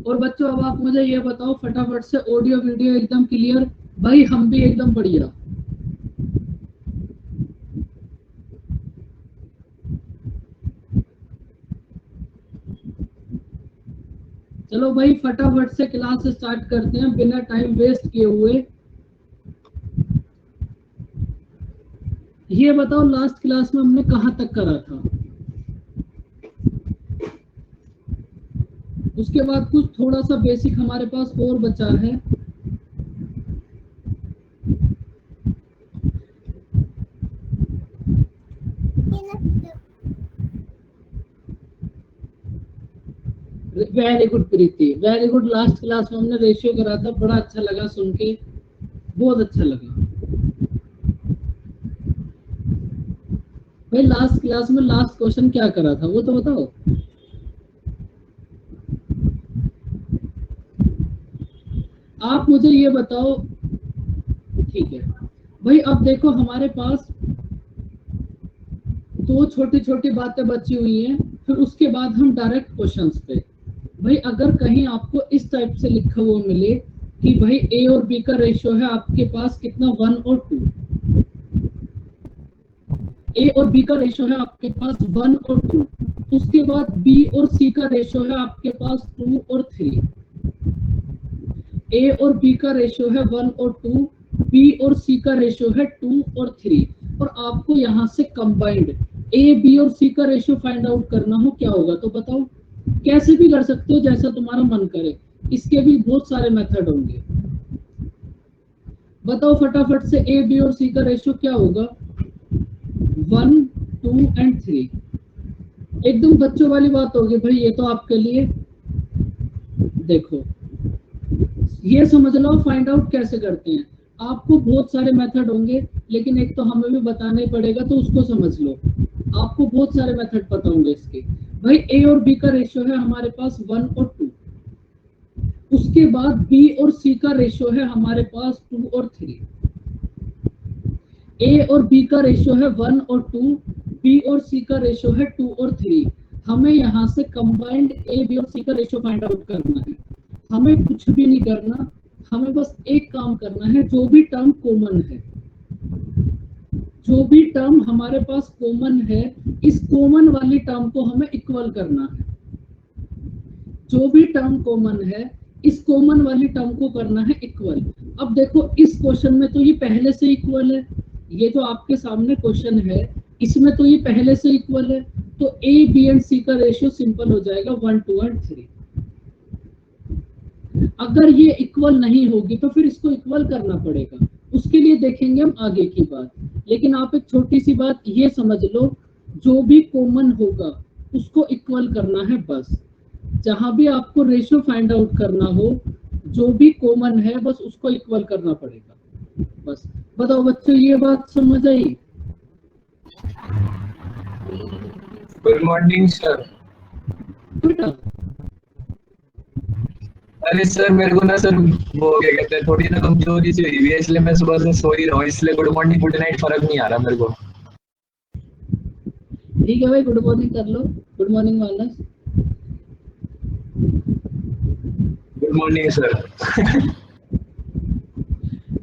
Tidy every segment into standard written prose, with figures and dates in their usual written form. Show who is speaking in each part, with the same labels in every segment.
Speaker 1: और बच्चों अब आप मुझे ये बताओ फटाफट से, ऑडियो वीडियो एकदम क्लियर? भाई हम भी एकदम बढ़िया। चलो भाई फटाफट से क्लास स्टार्ट करते हैं बिना टाइम वेस्ट किए हुए। ये बताओ लास्ट क्लास में हमने कहाँ तक करा था? उसके बाद कुछ थोड़ा सा बेसिक हमारे पास और बचा है। वेरी गुड प्रीति, वेरी गुड। लास्ट क्लास में हमने रेशियो करा था, बड़ा अच्छा लगा सुन के, बहुत अच्छा लगा भाई। लास्ट क्लास में लास्ट क्वेश्चन क्या करा था वो तो बताओ। आप मुझे ये बताओ, ठीक है भाई। अब देखो हमारे पास दो छोटी छोटी बातें बची हुई हैं, फिर उसके बाद हम डायरेक्ट क्वेश्चंस पे। भाई अगर कहीं आपको इस टाइप से लिखा हुआ मिले कि भाई ए और बी का रेशियो है आपके पास कितना, 1 और 2। ए और बी का रेशियो है आपके पास 1 और 2। उसके बाद बी और सी का रेशियो है आपके पास 2 और 3। ए और बी का रेशियो है 1 और 2, बी और सी का रेशियो है 2 और 3, और आपको यहाँ से कंबाइंड ए बी और सी का रेशियो फाइंड आउट करना हो, क्या होगा तो बताओ। कैसे भी कर सकते हो जैसा तुम्हारा मन करे, इसके भी बहुत सारे मेथड होंगे। बताओ फटाफट से, ए बी और सी का रेशियो क्या होगा? 1 2 एंड 3। एकदम बच्चों वाली बात होगी भाई ये तो आपके लिए। देखो ये समझ लो फाइंड आउट कैसे करते हैं। आपको बहुत सारे मेथड होंगे, लेकिन एक तो हमें भी बताना ही पड़ेगा, तो उसको समझ लो। आपको बहुत सारे मेथड पता होंगे इसके। भाई ए और बी का रेशियो है हमारे पास 1 और 2। उसके बाद बी और सी का रेशियो है हमारे पास 2 और 3। ए और बी का रेशियो है 1 और 2, बी और सी का रेशियो है 2 और 3। हमें यहाँ से कंबाइंड ए बी और सी का रेशियो फाइंड आउट करना है। हमें कुछ भी नहीं करना, हमें बस एक काम करना है, जो भी टर्म कॉमन है, जो भी टर्म हमारे पास कॉमन है, इस कॉमन वाली टर्म को हमें इक्वल करना है। जो भी टर्म कॉमन है, इस कॉमन वाली टर्म को करना है इक्वल। अब देखो इस क्वेश्चन में तो ये पहले से इक्वल है, ये जो आपके सामने क्वेश्चन है इसमें तो ये पहले से इक्वल है, तो ए बी एंड सी का रेशियो सिंपल हो जाएगा 1 2 एंड 3। अगर ये इक्वल नहीं होगी तो फिर इसको इक्वल करना पड़ेगा, उसके लिए देखेंगे हम आगे की बात। लेकिन आप एक छोटी सी बात ये समझ लो, जो भी कॉमन होगा उसको इक्वल करना है बस। जहां भी आपको रेशियो फाइंड आउट करना हो, जो भी कॉमन है बस उसको इक्वल करना पड़ेगा बस। बताओ बच्चों ये बात समझ आई?
Speaker 2: Good morning sir.
Speaker 1: बेटा
Speaker 2: अरे सर मेरे को ना सर वो क्या कहते हैं, थोड़ी ना कमजोरी सी हुई है, इसलिए मैं सुबह से सो ही रहा हूँ, इसलिए गुड मॉर्निंग गुड नाइट फर्क नहीं आ रहा मेरे को।
Speaker 1: ठीक है भाई, गुड मॉर्निंग कर लो। Good morning Manas.
Speaker 2: Good morning sir.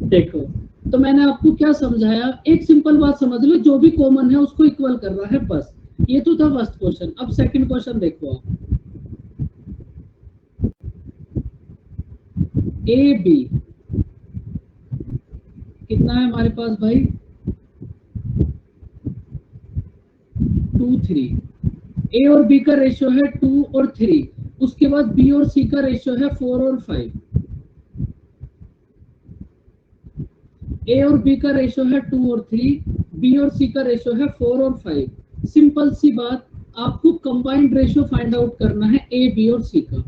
Speaker 1: देखो तो मैंने आपको क्या समझाया, एक सिंपल बात समझ लो, जो भी कॉमन है उसको इक्वल करना है बस। ये तो था फर्स्ट क्वेश्चन। अब सेकंड क्वेश्चन देखो आप। ए बी कितना है हमारे पास भाई? 2 3। ए और बी का रेशियो है 2 और 3। उसके बाद बी और सी का रेशियो है 4 और 5। ए और बी का रेशियो है 2 और 3, बी और सी का रेशियो है 4 और 5। सिंपल सी बात, आपको कंबाइंड रेशियो फाइंड आउट करना है ए बी और सी का।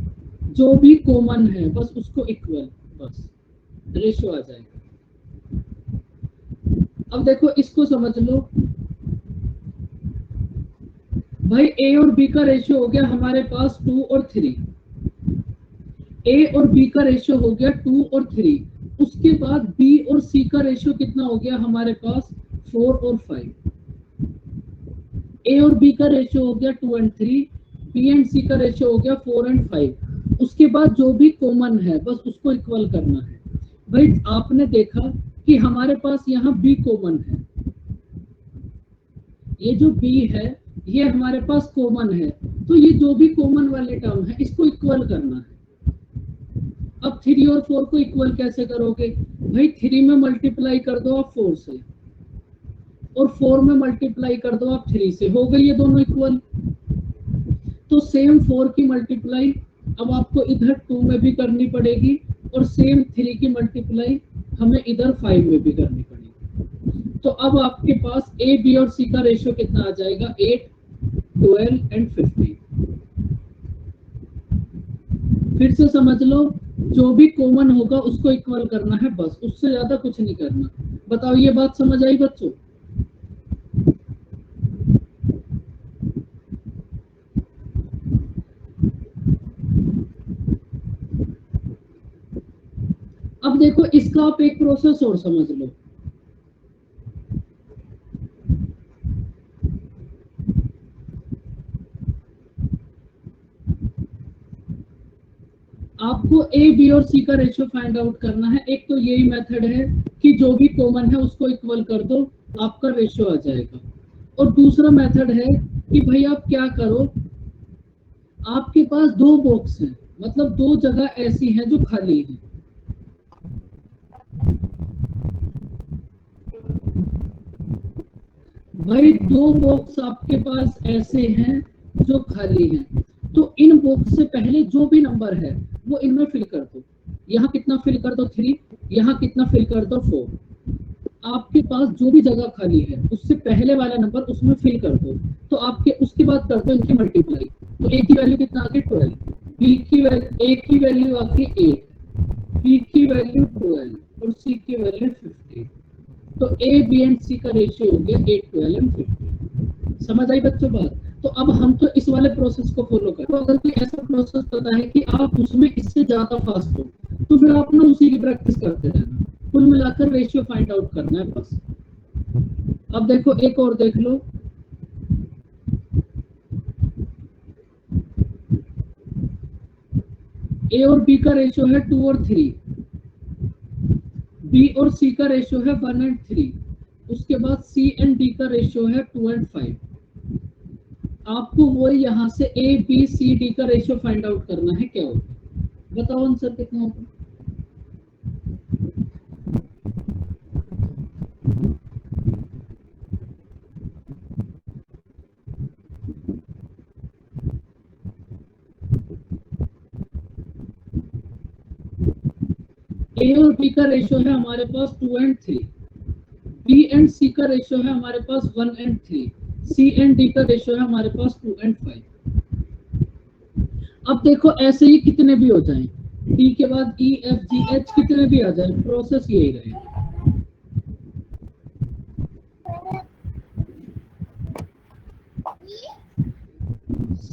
Speaker 1: जो भी कॉमन है बस उसको इक्वल, बस रेशियो आ जाएगा। अब देखो इसको समझ लो भाई, ए और बी का रेशियो हो गया हमारे पास 2 और 3। ए और बी का रेशियो हो गया 2 और 3। उसके बाद बी और सी का रेशियो कितना हो गया हमारे पास? 4 और 5। ए और बी का रेशियो हो गया 2 एंड 3, बी एंड सी का रेशियो हो गया 4 एंड 5। उसके बाद जो भी कॉमन है बस उसको इक्वल करना है। भाई आपने देखा कि हमारे पास यहाँ b कॉमन है, ये जो b है ये हमारे पास कॉमन है, तो ये जो भी कॉमन वाले टर्म है इसको इक्वल करना है। अब 3 और 4 को इक्वल कैसे करोगे? भाई 3 में मल्टीप्लाई कर दो आप 4 से और 4 में मल्टीप्लाई कर दो आप 3 से, हो गई ये दोनों इक्वल। तो सेम 4 की मल्टीप्लाई अब आपको इधर 2 में भी करनी पड़ेगी और सेम 3 की मल्टीप्लाई हमें इधर 5 में भी करनी पड़ेगी। तो अब आपके पास ए बी और सी का रेशियो कितना आ जाएगा? 8, 12 एंड 15। फिर से समझ लो, जो भी कॉमन होगा उसको इक्वल करना है बस, उससे ज्यादा कुछ नहीं करना। बताओ ये बात समझ आई बच्चों? अब देखो इसका आप एक प्रोसेस और समझ लो। आपको ए बी और सी का रेशियो फाइंड आउट करना है। एक तो यही मेथड है कि जो भी कॉमन है उसको इक्वल कर दो, आपका रेशियो आ जाएगा। और दूसरा मेथड है कि भाई आप क्या करो, आपके पास 2 बॉक्स हैं, मतलब 2 जगह ऐसी हैं जो खाली हैं। भाई 2 बॉक्स आपके पास ऐसे हैं जो खाली हैं, तो इन बॉक्स से पहले जो भी नंबर है वो इनमें फिल कर दो। यहाँ कितना फिल कर दो? 3। यहाँ कितना फिल कर दो? 4। आपके पास जो भी जगह खाली है उससे पहले वाला नंबर उसमें फिल कर दो। तो आपके उसके बाद कर दो इनकी मल्टीप्लाई। तो ए की वैल्यू कितना आ गई? 12। बी की वैल्यू, ए की वैल्यू आ गई 8, बी की वैल्यू 12 और सी की वैल्यू 15। तो ए बी एंड सी का रेशियो हो गया 8, 12 एंड 15। समझ आई बच्चों बात? तो अब हम तो इस वाले प्रोसेस को फॉलो करें। तो अगर कोई ऐसा प्रोसेस पता है कि आप उसमें इससे ज्यादा फास्ट हो तो फिर आप ना उसी की प्रैक्टिस करते रहना। कुल मिलाकर रेशियो फाइंड आउट करना है बस। अब देखो एक और देख लो, ए और बी का रेशियो है 2 और 3, बी और सी का रेशियो है 1 एंड 3, उसके बाद सी एंड डी का रेशियो है 2 एंड 5। आपको वो यहाँ से ए बी सी डी का रेशियो फाइंड आउट करना है। क्या होगा? बताओ आंसर कितना होगा? ए और बी का रेशियो है हमारे पास 2 एंड 3, बी एंड सी का रेशियो है हमारे पास 1 एंड 3, सी एंड डी का रेशियो है हमारे पास 2 एंड 5। अब देखो ऐसे ही कितने भी हो जाएं, डी के बाद ई एफ जी एच कितने भी आ जाए, प्रोसेस यही रहेगा।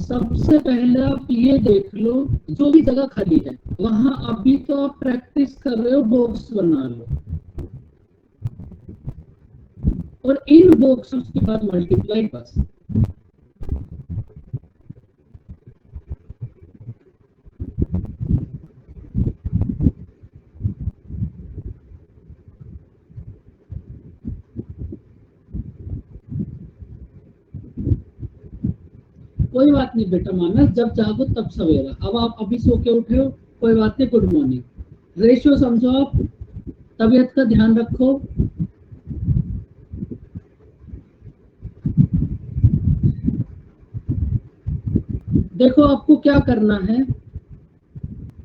Speaker 1: सबसे पहले आप ये देख लो, जो भी जगह खाली है वहां अभी तो आप प्रैक्टिस कर रहे हो, बॉक्स बना लो और इन बॉक्स के बाद मल्टीप्लाई बस। कोई बात नहीं बेटा मानस, जब जागो तब सवेरा। अब आप अभी सो के उठे हो, कोई बात नहीं, गुड मॉर्निंग। रेशियो समझो आप, तबीयत का ध्यान रखो। देखो आपको क्या करना है,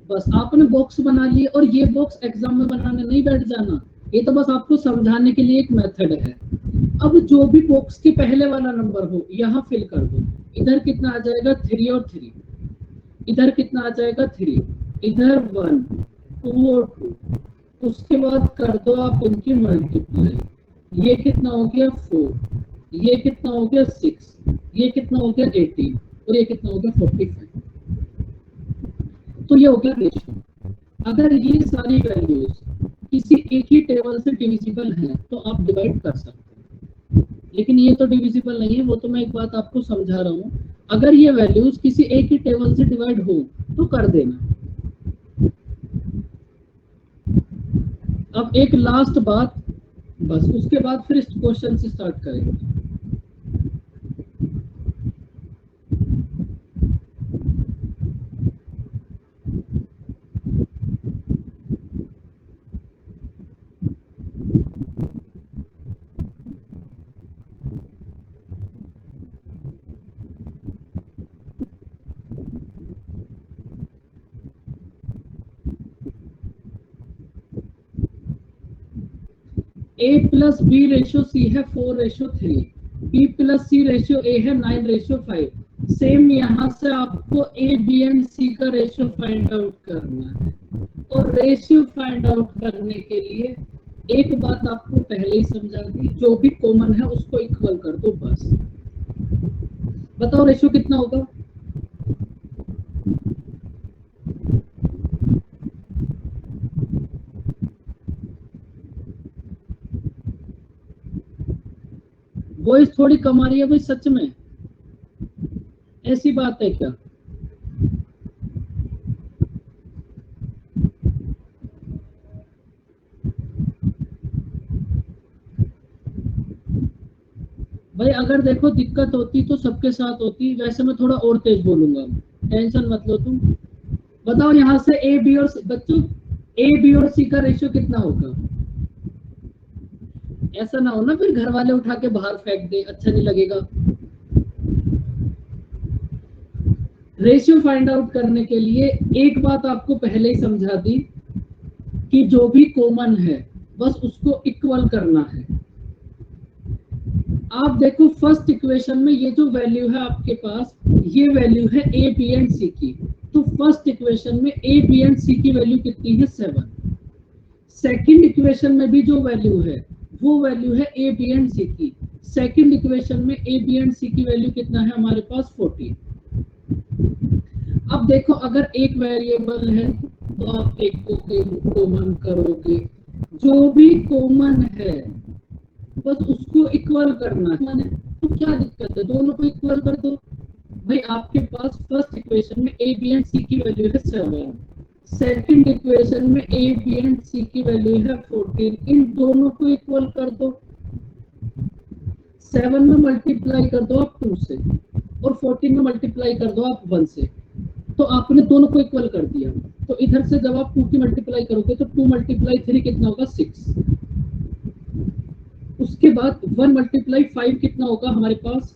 Speaker 1: बस आपने बॉक्स बना लिए और ये बॉक्स एग्जाम में बनाने नहीं बैठ जाना, ये तो बस आपको समझाने के लिए एक मेथड है। अब जो भी बॉक्स के पहले वाला नंबर हो यहाँ फिल कर दो। इधर कितना आ जाएगा? 3 और 3, इधर कितना आ जाएगा? 3, इधर 1, 2 और 2, उसके बाद कर दो आप उनकी मल्टीप्लाई। ये कितना हो गया? 4, ये कितना हो गया? 6, ये कितना हो गया? 18 और ये कितना हो गया? 45। तो ये हो गया रेशियो। अगर ये सारी वैल्यूज किसी एक ही टेबल से डिविजिबल है तो आप डिवाइड कर सकते हैं, लेकिन ये तो डिविजिबल नहीं है, वो तो मैं एक बात आपको समझा रहा हूँ। अगर ये वैल्यूज किसी एक ही टेबल से डिवाइड हो तो कर देना। अब एक लास्ट बात, बस उसके बाद फिर इस क्वेश्चन से स्टार्ट करेंगे। A plus B ratio C है 4:3, B plus C ratio A है 9:5। सेम यहाँ से आपको A, B एंड C का रेशियो फाइंड आउट करना है। और रेशियो फाइंड आउट करने के लिए एक बात आपको पहले ही समझा दी, जो भी कॉमन है उसको इक्वल कर दो बस। बताओ रेशियो कितना होगा? वॉइस थोड़ी कम आ रही है भाई, सच में ऐसी बात है क्या? भाई अगर देखो दिक्कत होती तो सबके साथ होती, वैसे मैं थोड़ा और तेज बोलूंगा, टेंशन मत लो तुम। बताओ यहाँ से ए बी और बच्चों ए बी और सी का रेशियो कितना होगा? ऐसा ना हो ना फिर घर वाले उठा के बाहर फेंक दे, अच्छा नहीं लगेगा। रेशियो फाइंड आउट करने के लिए एक बात आपको पहले ही समझा दी कि जो भी कॉमन है बस उसको इक्वल करना है। आप देखो फर्स्ट इक्वेशन में ये जो वैल्यू है आपके पास, ये वैल्यू है ए बी एंड सी की। तो फर्स्ट इक्वेशन में ए बी एंड सी की वैल्यू कितनी है? 7। सेकंड इक्वेशन में भी जो वैल्यू है वो वैल्यू है ए बी एंड सी की। सेकंड इक्वेशन में ए बी एंड सी की वैल्यू कितना है हमारे पास? 14। अब देखो अगर एक वेरिएबल है तो आप एक को कॉमन करोगे, जो भी कॉमन है बस उसको इक्वल करना है। तो क्या दिक्कत है, दोनों को इक्वल कर दो। भाई आपके पास फर्स्ट इक्वेशन में ए बी एंड सी की वैल्यू है 7, सेकंड इक्वेशन में ए बी एंड सी की वैल्यू है 14, इन दोनों को इक्वल कर दो। 7 में मल्टीप्लाई कर दो आप 2 से, और 14 में मल्टीप्लाई कर दो आप 1 से। तो आपने दोनों को इक्वल कर दिया। तो इधर से जब आप 2 की मल्टीप्लाई करोगे तो 2 × 3 कितना होगा? 6। उसके बाद 1 × 5 कितना होगा हमारे पास?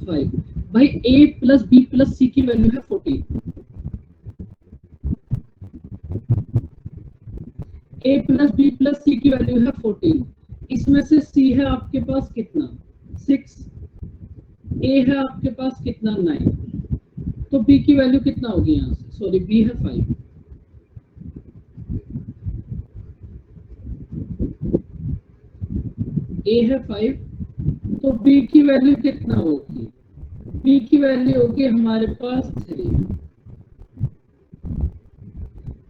Speaker 1: 5। भाई a प्लस बी प्लस सी की वैल्यू है 14। a प्लस बी प्लस सी की वैल्यू है 14। इसमें से c है आपके पास कितना? 6। a है आपके पास कितना? 9। तो b की वैल्यू कितना होगी यहाँ से? सॉरी, b है 5। a है 5, तो b की वैल्यू कितना होगी? b की वैल्यू होगी हमारे पास 3।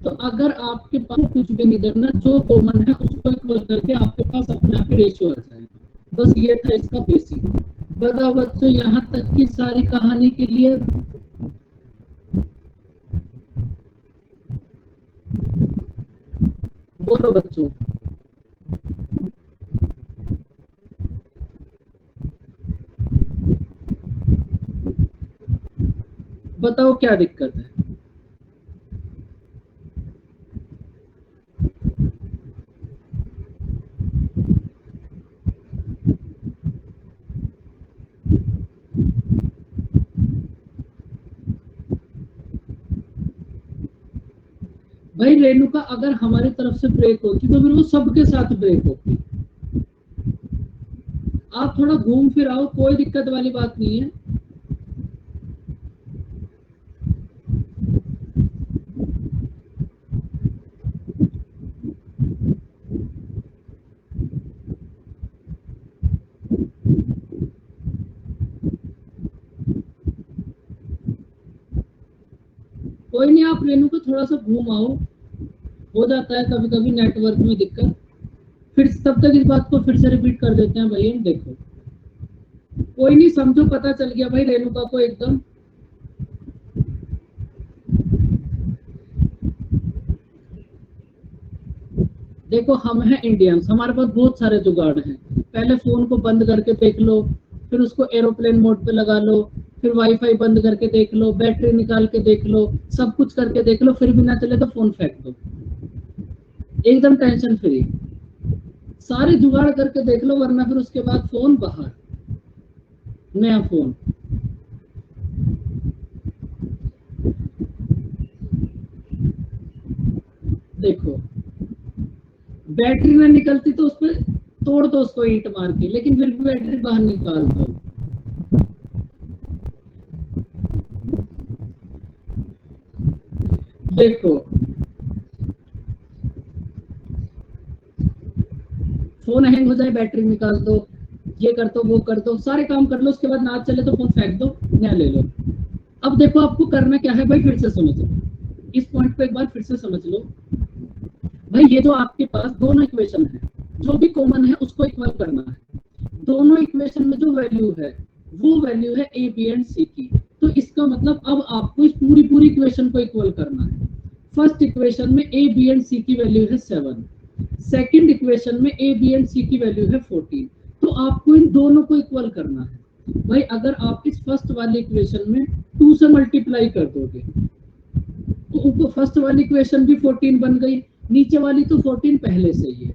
Speaker 1: तो अगर आपके पास कुछ भी नहीं करना, जो कॉमन है उसको इक्वल करके आपके पास अपने आप रेशियो आ जाएगा। बस ये था इसका बेसिक। बताओ बच्चों, यहाँ तक की सारी कहानी के लिए बोलो बच्चों। बताओ क्या दिक्कत है? भाई रेणुका अगर हमारी तरफ से ब्रेक होती तो फिर वो सबके साथ ब्रेक होती। आप थोड़ा घूम फिर आओ, कोई दिक्कत वाली बात नहीं है। कोई नहीं, आप रेणुका थोड़ा सा घूम आओ, हो जाता है कभी कभी नेटवर्क में दिक्कत। फिर तब तक इस बात को फिर से रिपीट कर देते हैं भाई। हम देखो, कोई नहीं, समझो पता चल गया भाई रेणुका को एकदम। देखो हम हैं इंडियंस, हमारे पास बहुत सारे जुगाड़ हैं। पहले फोन को बंद करके देख लो, फिर उसको एरोप्लेन मोड पे लगा लो, फिर वाईफाई बंद करके देख लो, बैटरी निकाल के देख लो, सब कुछ करके देख लो, फिर भी ना चले तो फोन फेंक दो, एकदम टेंशन फ्री। सारे जुगाड़ करके देख लो, वरना फिर उसके बाद फोन बाहर, नया फोन। देखो बैटरी ना निकलती तो उस पर तोड़ दो उसको ईंट मार के, लेकिन फिर भी बैटरी बाहर निकाल दो। देखो फोन हैंग हो जाए, बैटरी निकाल दो, ये कर दो, वो कर दो, सारे काम कर लो, उसके बाद ना चले तो फोन फेंक दो, नया ले लो। अब देखो आपको करना क्या है भाई, फिर से समझ लो इस पॉइंट को, एक बार फिर से समझ लो भाई। ये जो आपके पास दोनों इक्वेशन है, जो भी कॉमन है उसको इक्वल करना है। दोनों इक्वेशन में जो वैल्यू है वो वैल्यू है ए बी एंड सी की। तो इसका मतलब अब आपको इस पूरी इक्वेशन को इक्वल करना है। फर्स्ट इक्वेशन में ए बी एंड सी की वैल्यू है 7, सेकंड इक्वेशन में ए बी एंड सी की वैल्यू है 14। तो आपको इन दोनों को इक्वल करना है भाई। अगर आप इस फर्स्ट वाली इक्वेशन में 2 से मल्टीप्लाई कर दोगे तो ऊपर फर्स्ट वाली इक्वेशन भी 14 बन गई, नीचे वाली तो 14 पहले से ही है।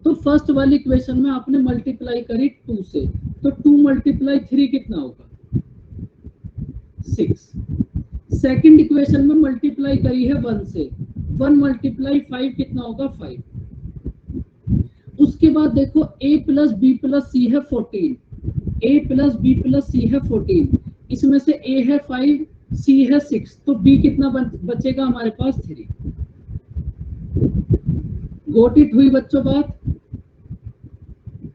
Speaker 1: तो फर्स्ट वाली इक्वेशन में आपने मल्टीप्लाई करी 2 से, तो 2 मल्टीप्लाई 3 कितना होगा 6। सेकंड इक्वेशन में मल्टीप्लाई करी है 1 से, 1 मल्टीप्लाई 5 कितना होगा 5। उसके बाद देखो a प्लस बी प्लस सी है 14, a प्लस बी प्लस सी है 14, इसमें से a है 5, c है 6, तो b कितना बचेगा हमारे पास 3। गोट इट हुई बच्चों बात?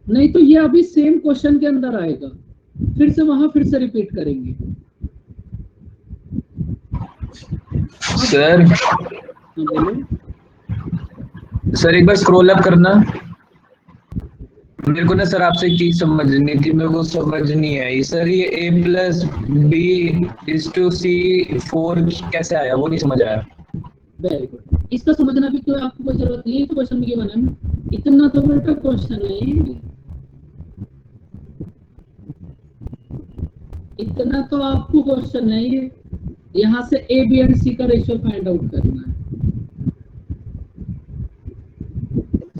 Speaker 1: नहीं तो ये अभी सेम क्वेश्चन के अंदर आएगा, फिर से वहां फिर से रिपीट करेंगे।
Speaker 2: सर सर एक बार स्क्रॉल अप करना। मेरे को ना सर आपसे एक चीज समझनी थी, मेरे को समझ नहीं आई सर। ये a plus B is two C 4 कैसे आया, वो नहीं समझ आया।
Speaker 1: वेरी गुड, इसका समझना भी क्यों आपको कोई जरूरत नहीं है, तो क्वेश्चन की बना है, इतना तो बेटा क्वेश्चन है, इतना तो आपको क्वेश्चन है। ये यहाँ से ए बी एंड सी का रेशियो फाइंड आउट करना है।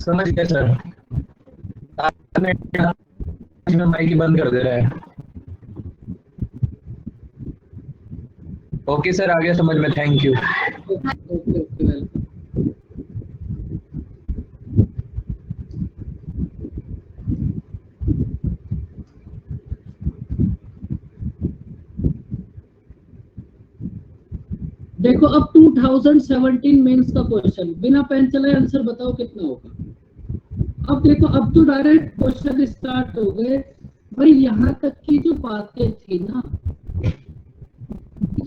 Speaker 2: समझ गया सर, आपने माइक बंद कर दे रहा है। ओके सर, आ गया समझ में, thank you.
Speaker 1: Okay okay welcome. देखो अब 2017 मेंस का क्वेश्चन, बिना पेन चलाए आंसर बताओ कितना होगा। अब देखो अब तो डायरेक्ट क्वेश्चन स्टार्ट हो गए भाई। यहाँ तक की जो बातें थी ना,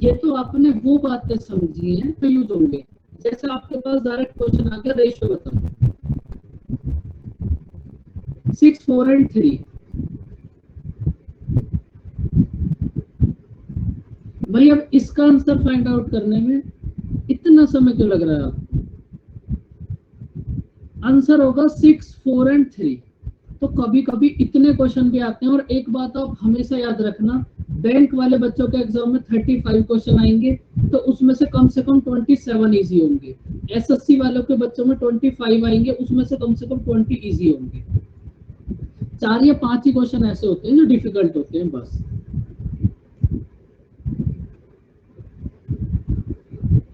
Speaker 1: ये तो आपने वो बातें समझी हैं तो यूज होंगे। जैसे आपके पास डायरेक्ट क्वेश्चन आ गया, रेशियो बताओ 6, 4 एंड 3। भाई अब इसका आंसर फाइंड आउट करने में इतना समय क्यों लग रहा है आपको? आंसर होगा 6, 4 एंड 3। तो कभी कभी इतने क्वेश्चन भी आते हैं। और एक बात आप हमेशा याद रखना, बैंक वाले बच्चों के एग्जाम में 35 क्वेश्चन आएंगे, तो उसमें से कम 27 इजी होंगे। एसएससी वालों के बच्चों में 25 आएंगे, उसमें से कम 20 इजी होंगे। 4 या 5 ही क्वेश्चन ऐसे होते हैं जो डिफिकल्ट होते हैं बस।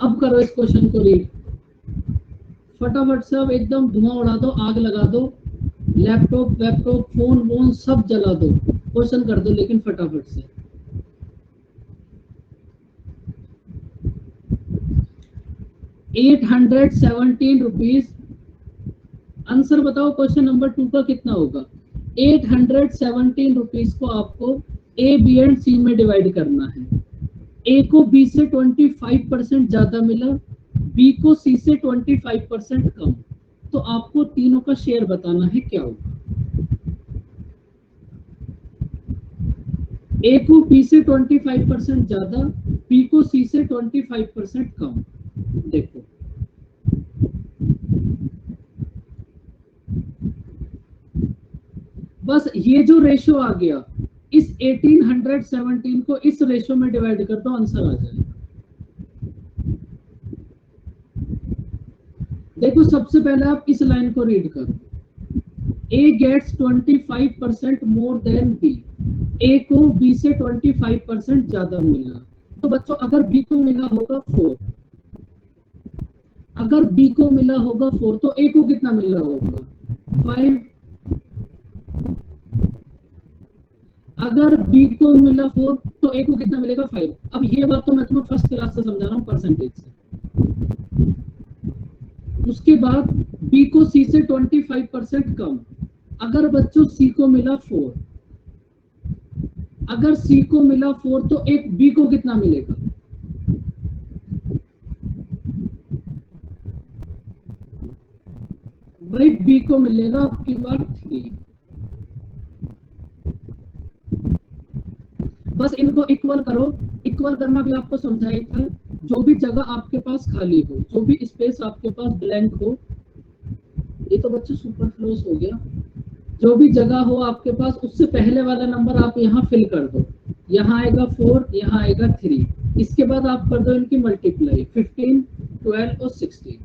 Speaker 1: अब करो इस क्वेश्चन को रीड फटाफट से। अब एकदम धुआं उड़ा दो, आग लगा दो, लैपटॉप वैपटॉप फोन वोन सब जला दो, क्वेश्चन कर दो लेकिन फटाफट से। ₹817। आंसर बताओ क्वेश्चन नंबर 2 का कितना होगा। 817 रुपीज को आपको ए बी एंड सी में डिवाइड करना है। ए को बी से 25% ज्यादा मिला, बी को सी से 25% कम। तो आपको तीनों का शेयर बताना है क्या होगा। ए को बी से 25% ज्यादा, बी को सी से 25% कम। देखो ये जो रेशो आ गया, इस 1817 को इस रेशो में डिवाइड कर दो, आंसर आ जाएगा। देखो सबसे पहले आप इस लाइन को रीड करो, A gets 25% more than B, A को B से 25% ज्यादा मिला। तो बच्चों अगर B को मिला होगा 4, अगर B को मिला होगा 4 तो A को कितना मिला होगा 5। अगर B को मिला 4 तो A को कितना मिलेगा 5। अब ये बात तो मैं तुम्हें फर्स्ट क्लास से समझा रहा हूँ परसेंटेज से। उसके बाद B को C से 25% कम। अगर बच्चों C को मिला 4, अगर C को मिला 4 तो एक B को कितना मिलेगा, भाई B को मिलेगा आपकी बार 3। बस इनको इक्वल करो। इक्वल करना भी आपको समझाया था। जो भी जगह आपके पास खाली हो, जो भी स्पेस आपके पास ब्लैंक हो, ये तो बच्चे सुपरफ्लोस हो गया, जो भी जगह हो आपके पास उससे पहले वाला नंबर आप यहाँ फिल कर दो। यहाँ आएगा 4, यहाँ आएगा 3, इसके बाद आप कर दो इनकी मल्टीप्लाई 15, 12 और 16।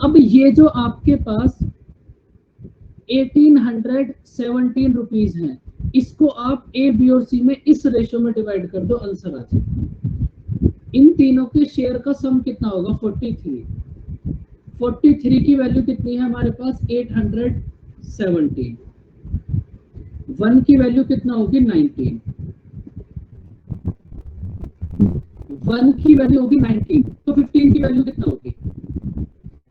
Speaker 1: अब ये जो आपके पास 1817 रुपीज है, इसको आप A, B और C में इस रेशो में डिवाइड कर दो, आंसर आ जाए। इन तीनों के शेयर का सम कितना होगा 43। 43 की वैल्यू कितनी है हमारे पास 817। 1 की वैल्यू कितना होगी 19। 1 की वैल्यू होगी 19, तो 15 की वैल्यू कितना होगी।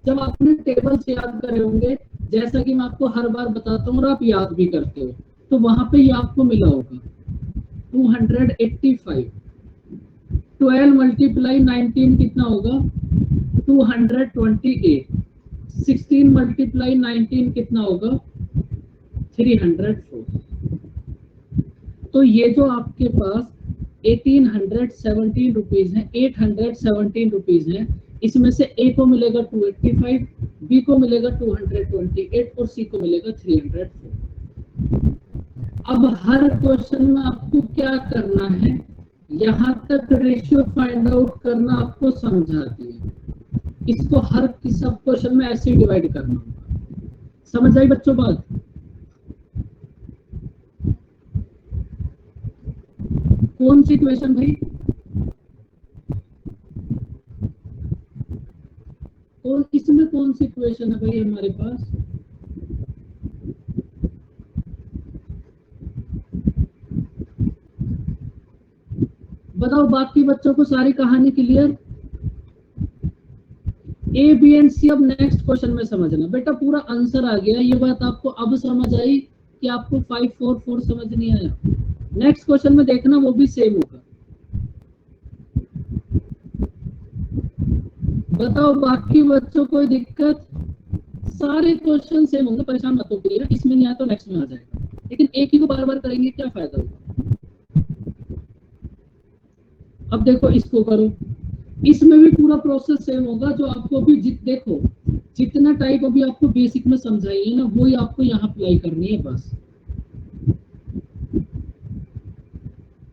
Speaker 1: जब आपने टेबल से याद करे होंगे, जैसा कि मैं आपको हर बार बताता हूँ और आप याद भी करते हो, तो वहां पे ये आपको मिला होगा 285। 12 मल्टीप्लाई 19 कितना होगा 228। 16 मल्टीप्लाई 19 कितना होगा 304। तो ये जो आपके पास 1817 रुपीज है, 817 रुपीज है, इसमें से A को मिलेगा 285, B को मिलेगा 228 और C को मिलेगा 304। अब हर क्वेश्चन में आपको क्या करना है, यहाँ तक रेशियो फाइंड आउट करना आपको समझा दिया। इसको हर सब क्वेश्चन में ऐसे डिवाइड करना होगा। समझ आई बच्चों बात। कौन सी क्वेश्चन भाई, कौन इसमें कौन सी क्वेश्चन है भाई हमारे पास। बताओ बाकी बच्चों को सारी कहानी क्लियर। ए बी एंड सी अब नेक्स्ट क्वेश्चन में समझना। बेटा पूरा आंसर आ गया, ये बात आपको अब समझ आई कि आपको 5 4 4 समझ नहीं आया। नेक्स्ट क्वेश्चन में देखना वो भी सेम होगा। बताओ बाकी बच्चों कोई दिक्कत। सारे क्वेश्चन सेम होंगे, परेशान मत हो। क्लियर, इसमें नहीं आया तो नेक्स्ट में आ जाएगा, लेकिन एक ही को बार बार करेंगे क्या फायदा होगा। अब देखो इसको करो, इसमें भी पूरा प्रोसेस सेम होगा। जो आपको अभी देखो जितना टाइप अभी आपको बेसिक में समझाइए ना, वही आपको यहाँ अप्लाई करनी है बस।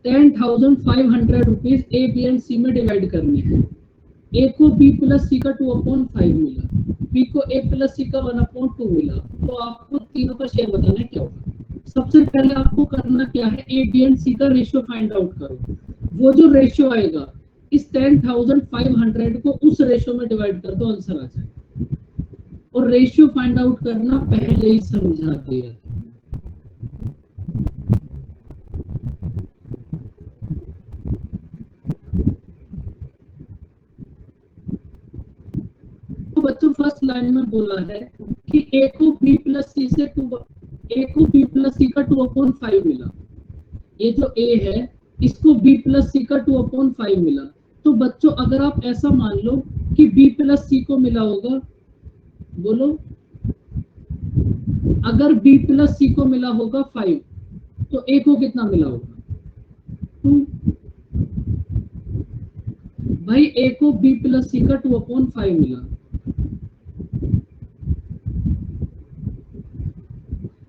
Speaker 1: 10,500 रुपीज ए बी एंड सी में डिवाइड करने हैं। ए को बी प्लस सी का 2/5 मिला, बी को ए प्लस सी का 1/2 मिला। तो आपको तीनों का शेयर बताना है क्या होगा। सबसे पहले आपको करना क्या है, ए बी एंड सी का रेशियो फाइंड आउट करो। वो जो रेशियो आएगा इस 10,500 को उस रेशियो में डिवाइड कर दो, आंसर आ जाएगा। और रेशियो फाइंड आउट करना पहले ही समझा दिया। तो बच्चों फर्स्ट लाइन में बोला है कि ए को बी प्लस सी से ए को बी प्लस सी का 2/5 मिला। ये जो ए है इसको b प्लस सी का 2/5 मिला। तो बच्चों अगर आप ऐसा मान लो कि b प्लस सी को मिला होगा, बोलो अगर b प्लस सी को मिला होगा 5 तो a को कितना मिला होगा 2। भाई a को b प्लस सी का 2/5 मिला,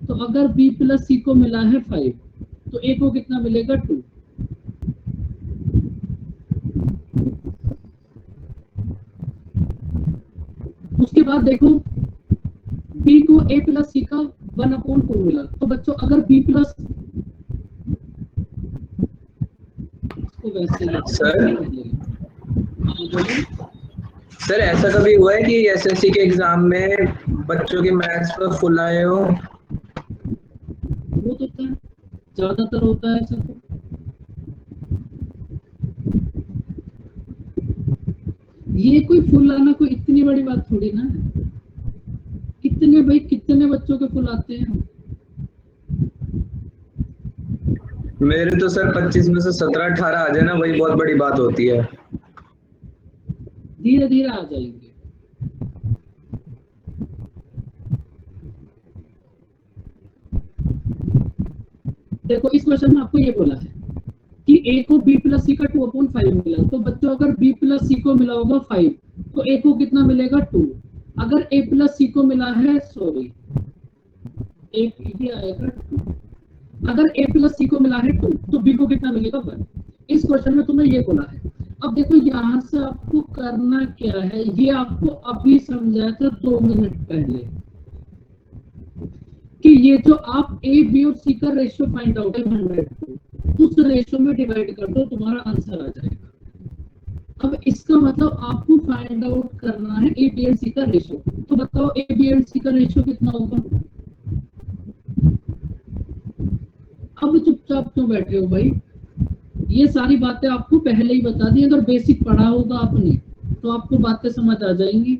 Speaker 1: तो अगर b प्लस सी को मिला है 5 तो a को कितना मिलेगा 2। उसके बाद देखो b को a प्लस सी का 1/2 मिला। तो बच्चों अगर b प्लस वैसे
Speaker 2: सर ऐसा कभी हुआ है कि एसएससी के एग्जाम में बच्चों के मैथ्स पर फुल आए हो?
Speaker 1: वो तो है, ज्यादातर होता है ऐसा। तो ये कोई फुल आना कोई इतनी बड़ी बात थोड़ी ना है। कितने बच्चों के फुल आते हैं?
Speaker 2: मेरे तो सर 25 में से 17-18 आ जाए ना, वही बहुत बड़ी बात होती है।
Speaker 1: धीरे धीरे आ जाएंगे। देखो इस क्वेश्चन में आपको ये बोला है कि a को b प्लस सी का 2/5 मिला। तो बच्चों अगर b प्लस सी को मिला होगा 5 तो a को कितना मिलेगा 2। अगर a प्लस सी को मिला है ये आएगा 2। अगर a प्लस सी को मिला है 2 तो b को कितना मिलेगा 1। इस क्वेश्चन में तुम्हें ये बोला है। अब देखो यहाँ से आपको करना क्या है, ये आपको अभी समझाया था 2 मिनट पहले कि ये जो आप a b और c का रेशियो फाइंड आउट है 100 उस रेशियो में डिवाइड कर दो, तुम्हारा आंसर आ जाएगा। अब इसका मतलब आपको फाइंड आउट करना है a b और c का रेशियो। तो बताओ a b और c का रेशियो कितना होगा? अब चुपचाप क्यों बैठे हो भाई? ये सारी बातें आपको पहले ही बता दी। अगर बेसिक पढ़ा होगा आपने तो आपको बातें समझ आ जाएंगी।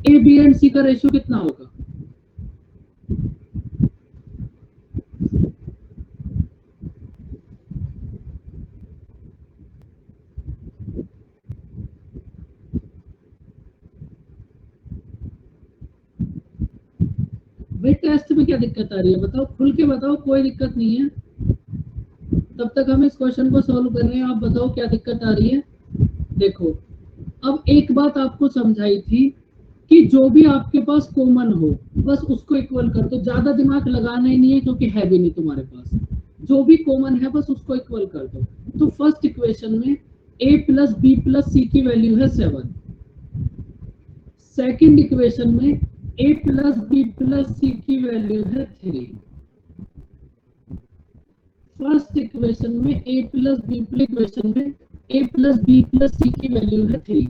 Speaker 1: a b एंड c का रेशियो कितना होगा? भाई टेस्ट में क्या दिक्कत आ रही है बताओ, खुल के बताओ। कोई दिक्कत नहीं है, तब तक हम इस क्वेश्चन को सॉल्व कर रहे हैं। आप बताओ क्या दिक्कत आ रही है। देखो अब एक बात आपको समझाई थी कि जो भी आपके पास कॉमन हो बस उसको इक्वल कर दो। ज्यादा दिमाग लगाना ही नहीं है क्योंकि है भी नहीं तुम्हारे पास। जो भी कॉमन है बस उसको इक्वल कर दो। तो फर्स्ट इक्वेशन में a प्लस बी प्लस सी की वैल्यू है 7। सेकेंड इक्वेशन में a प्लस बी प्लस सी की वैल्यू है 3। फर्स्ट इक्वेशन में a प्लस बी इक्वेशन में a प्लस बी प्लस सी की वैल्यू है 3।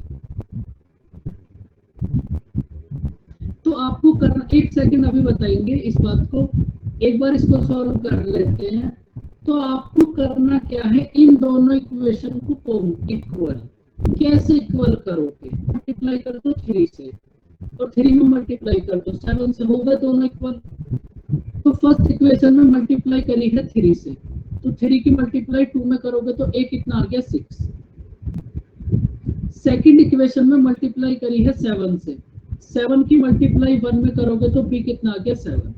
Speaker 1: तो आपको करना, एक सेकंड अभी बताएंगे इस बात को, एक बार इसको सॉल्व कर लेते हैं। तो आपको करना क्या है, इन दोनों इक्वेशन को इक्वल कैसे इक्वल करोगे? मल्टीप्लाई कर दो 3 से और 3 में मल्टीप्लाई कर दो 7 से, होगा दोनों इक्वल। तो फर्स्ट इक्वेशन में मल्टीप्लाई करी है 3 से, तो 3 की मल्टीप्लाई 2 में करोगे तो a कितना आ गया 6। सेकंड इक्वेशन में मल्टीप्लाई करी है 7 से, 7 की मल्टीप्लाई 1 में करोगे तो b कितना आ गया 7।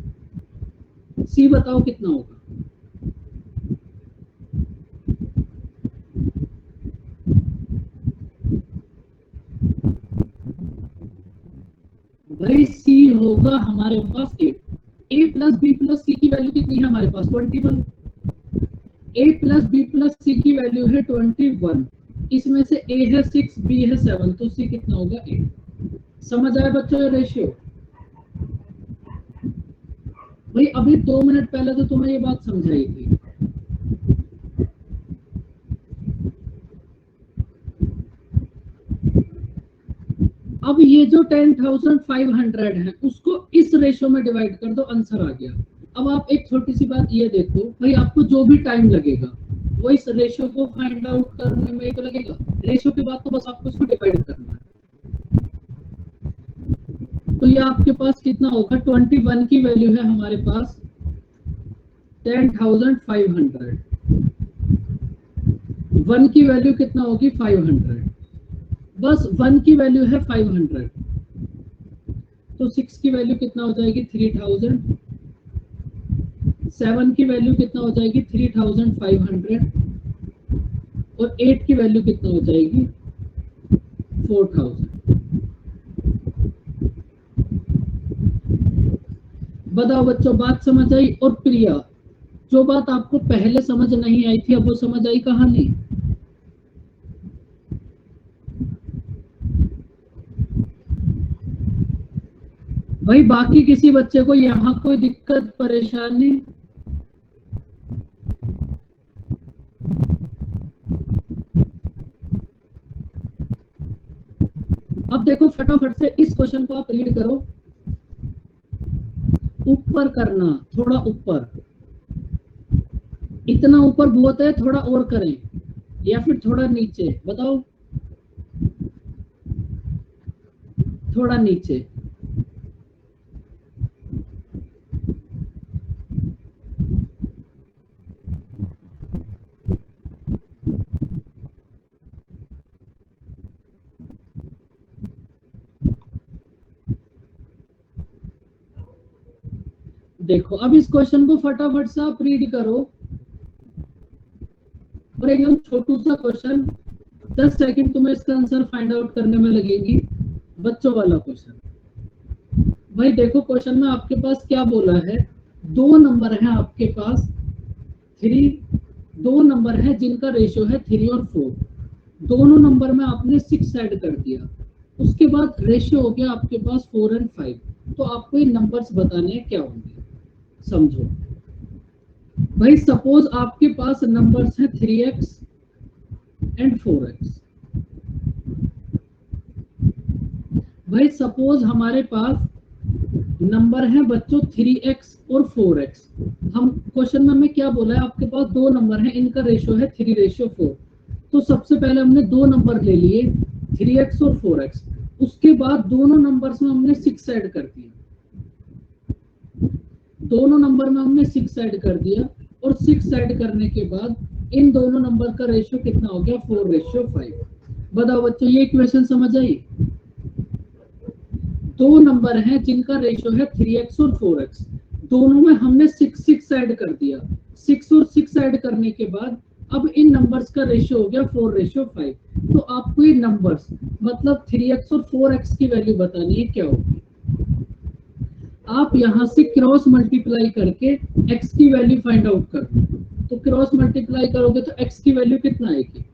Speaker 1: c बताओ कितना होगा? भाई c होगा हमारे पास 8। a प्लस बी प्लस सी की वैल्यू कितनी है हमारे पास? 21। a प्लस बी प्लस सी की वैल्यू है 21। इसमें से a है 6 b है 7 तो c कितना होगा 8। समझ आए बच्चों ये रेशियो? भाई अभी 2 मिनट पहले तो तुम्हें ये बात समझाई थी। अब ये जो 10,500 है उसको इस रेशियो में डिवाइड कर दो, आंसर आ गया। अब आप एक छोटी सी बात ये देखो भाई, आपको जो भी टाइम लगेगा वो इस रेशियो को फाइंड आउट करने में एक लगेगा। रेशियो के बाद तो बस आपको इसको डिवाइड करना है। तो ये आपके पास कितना होगा? 21 की वैल्यू है हमारे पास 10,500। 1 की वैल्यू कितना होगी? 500। बस 1 की वैल्यू है 500 तो 6 की वैल्यू कितना हो जाएगी? 3000। 7 की वैल्यू कितना हो जाएगी? 3500। और 8 की वैल्यू कितना हो जाएगी? 4000। बताओ बच्चों, बात समझ आई? और प्रिया, जो बात आपको पहले समझ नहीं आई थी अब वो समझ आई कहानी? भाई बाकी किसी बच्चे को यहाँ कोई दिक्कत परेशानी? अब देखो फटाफट से इस क्वेश्चन को आप रीड करो। ऊपर करना, थोड़ा ऊपर, इतना ऊपर बहुत है, थोड़ा और करें या फिर थोड़ा नीचे? बताओ, थोड़ा नीचे। देखो अब इस क्वेश्चन को फटाफट से आप रीड करो, और एकदम छोटू सा क्वेश्चन, 10 सेकंड तुम्हें इसका आंसर फाइंड आउट करने में लगेगी। बच्चों वाला क्वेश्चन। भाई देखो क्वेश्चन में आपके पास क्या बोला है, दो नंबर है आपके पास 3, दो नंबर है जिनका रेशियो है 3 और 4। दोनों नंबर में आपने 6 ऐड कर दिया, उसके बाद रेशियो हो गया आपके पास 4 और 5। तो आपको ये नंबर्स बताने हैं क्या होंगे, समझो। भाई सपोज आपके पास नंबर्स है 3x एंड 4x। भाई सपोज हमारे पास नंबर है बच्चों 3x और 4x। हम क्वेश्चन में हमें क्या बोला है, आपके पास दो नंबर है, इनका रेशियो है 3:4। तो सबसे पहले हमने दो नंबर ले लिए 3x और 4x, उसके बाद दोनों नंबर्स में हमने 6 ऐड कर दिया, दोनों नंबर में हमने 6 ऐड कर दिया, और 6 ऐड करने के बाद इन दोनों नंबर का रेशियो कितना हो गया, 4:5। बताओ बच्चों, ये इक्वेशन समझ आई? दो नंबर हैं जिनका रेशियो है 3x और 4x, दोनों में हमने 6 ऐड कर दिया, 6 और 6 ऐड करने के बाद अब इन नंबर्स का रेशियो हो गया 4:5। तो आपको ये नंबर्स मतलब 3x और 4x की वैल्यू बतानी है क्या होगी। आप यहां से क्रॉस मल्टीप्लाई करके x की वैल्यू फाइंड आउट कर लो। तो क्रॉस मल्टीप्लाई करोगे तो x की वैल्यू कितना आएगी?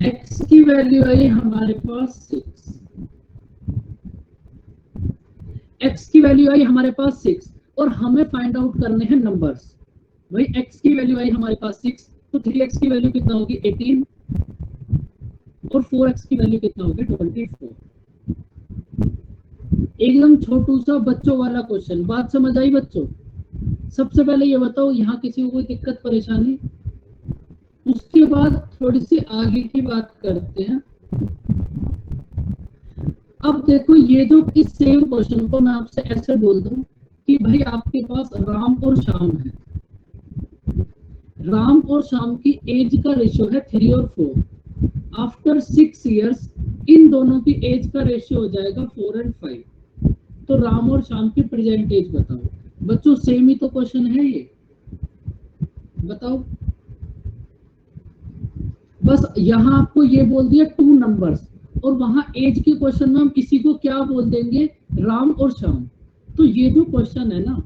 Speaker 1: x की वैल्यू आई हमारे पास 6, x की वैल्यू आई हमारे पास 6, और हमें फाइंड आउट करने हैं नंबर्स। भाई x की वैल्यू आई हमारे पास 6, तो 3x की वैल्यू कितना होगी 18, और 4x की वैल्यू कितना होगी 24। एकदम छोटू सा बच्चों वाला क्वेश्चन। बात समझ आई बच्चों? सबसे पहले ये बताओ, यहाँ किसी को कोई दिक्कत परेशानी? उसके बाद थोड़ी सी आगे की बात करते हैं। अब देखो, ये जो इस सेम क्वेश्चन को मैं आपसे ऐसे बोल दूं कि भाई आपके पास राम और श्याम है, राम और श्याम की एज का रेशियो है 3 और 4। आफ्टर 6 इयर्स इन दोनों की एज का रेशियो हो जाएगा 4 और 5। तो राम और श्याम की प्रेजेंट एज बताओ। बच्चों सेम ही तो क्वेश्चन है ये, बताओ। बस यहाँ आपको ये बोल दिया 2 नंबर्स, और वहां एज के क्वेश्चन में हम किसी को क्या बोल देंगे, राम और श्याम। तो ये जो क्वेश्चन है ना,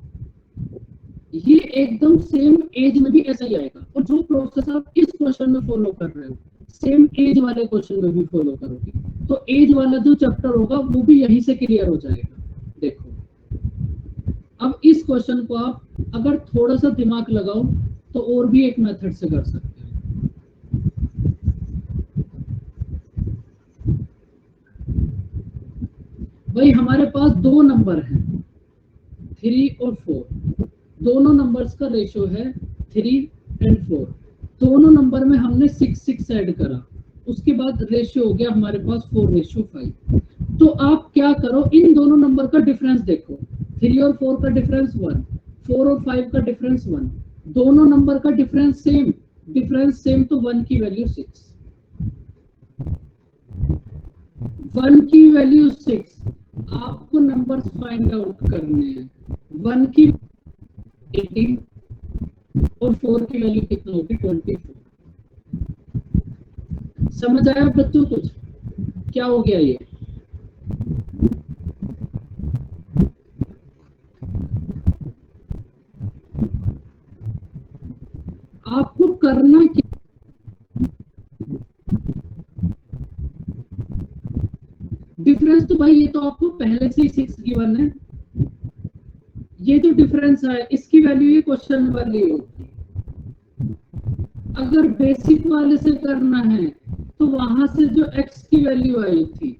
Speaker 1: ये एकदम सेम एज में भी ऐसा ही आएगा, और जो प्रोसेस आप इस क्वेश्चन में फॉलो कर रहे हो सेम एज वाले क्वेश्चन में भी फॉलो करोगे, तो एज वाला जो चैप्टर होगा वो भी यहीं से क्लियर हो जाएगा। देखो अब इस क्वेश्चन को आप अगर थोड़ा सा दिमाग लगाओ तो और भी एक मेथड से कर सकते हैं। भाई हमारे पास दो नंबर हैं 3 और 4, दोनों नंबर्स का रेशियो है 3 और 4। दोनों नंबर में हमने 6 ऐड करा, उसके बाद रेशियो हो गया हमारे पास 4:5। तो आप क्या करो, इन दोनों नंबर का डिफरेंस देखो, 3 और 4 का डिफरेंस 1, 4 और 5 का डिफरेंस 1, दोनों नंबर का डिफरेंस सेम तो 1 की वैल्यू 6, 1 की वैल्यू 6, आपको नंबर्स फाइंड आउट करने हैं। 1 की 18 और 4 की वैल्यू कितना होगी 24। समझ आया बच्चों कुछ क्या हो गया ये? आपको करना क्या, डिफरेंस तो भाई ये तो आपको पहले से ही 6 गिवन है। ये जो डिफरेंस है इसकी वैल्यू ये क्वेश्चन वाली होगी। अगर बेसिक वाले से करना है तो वहां से जो x की वैल्यू आई थी,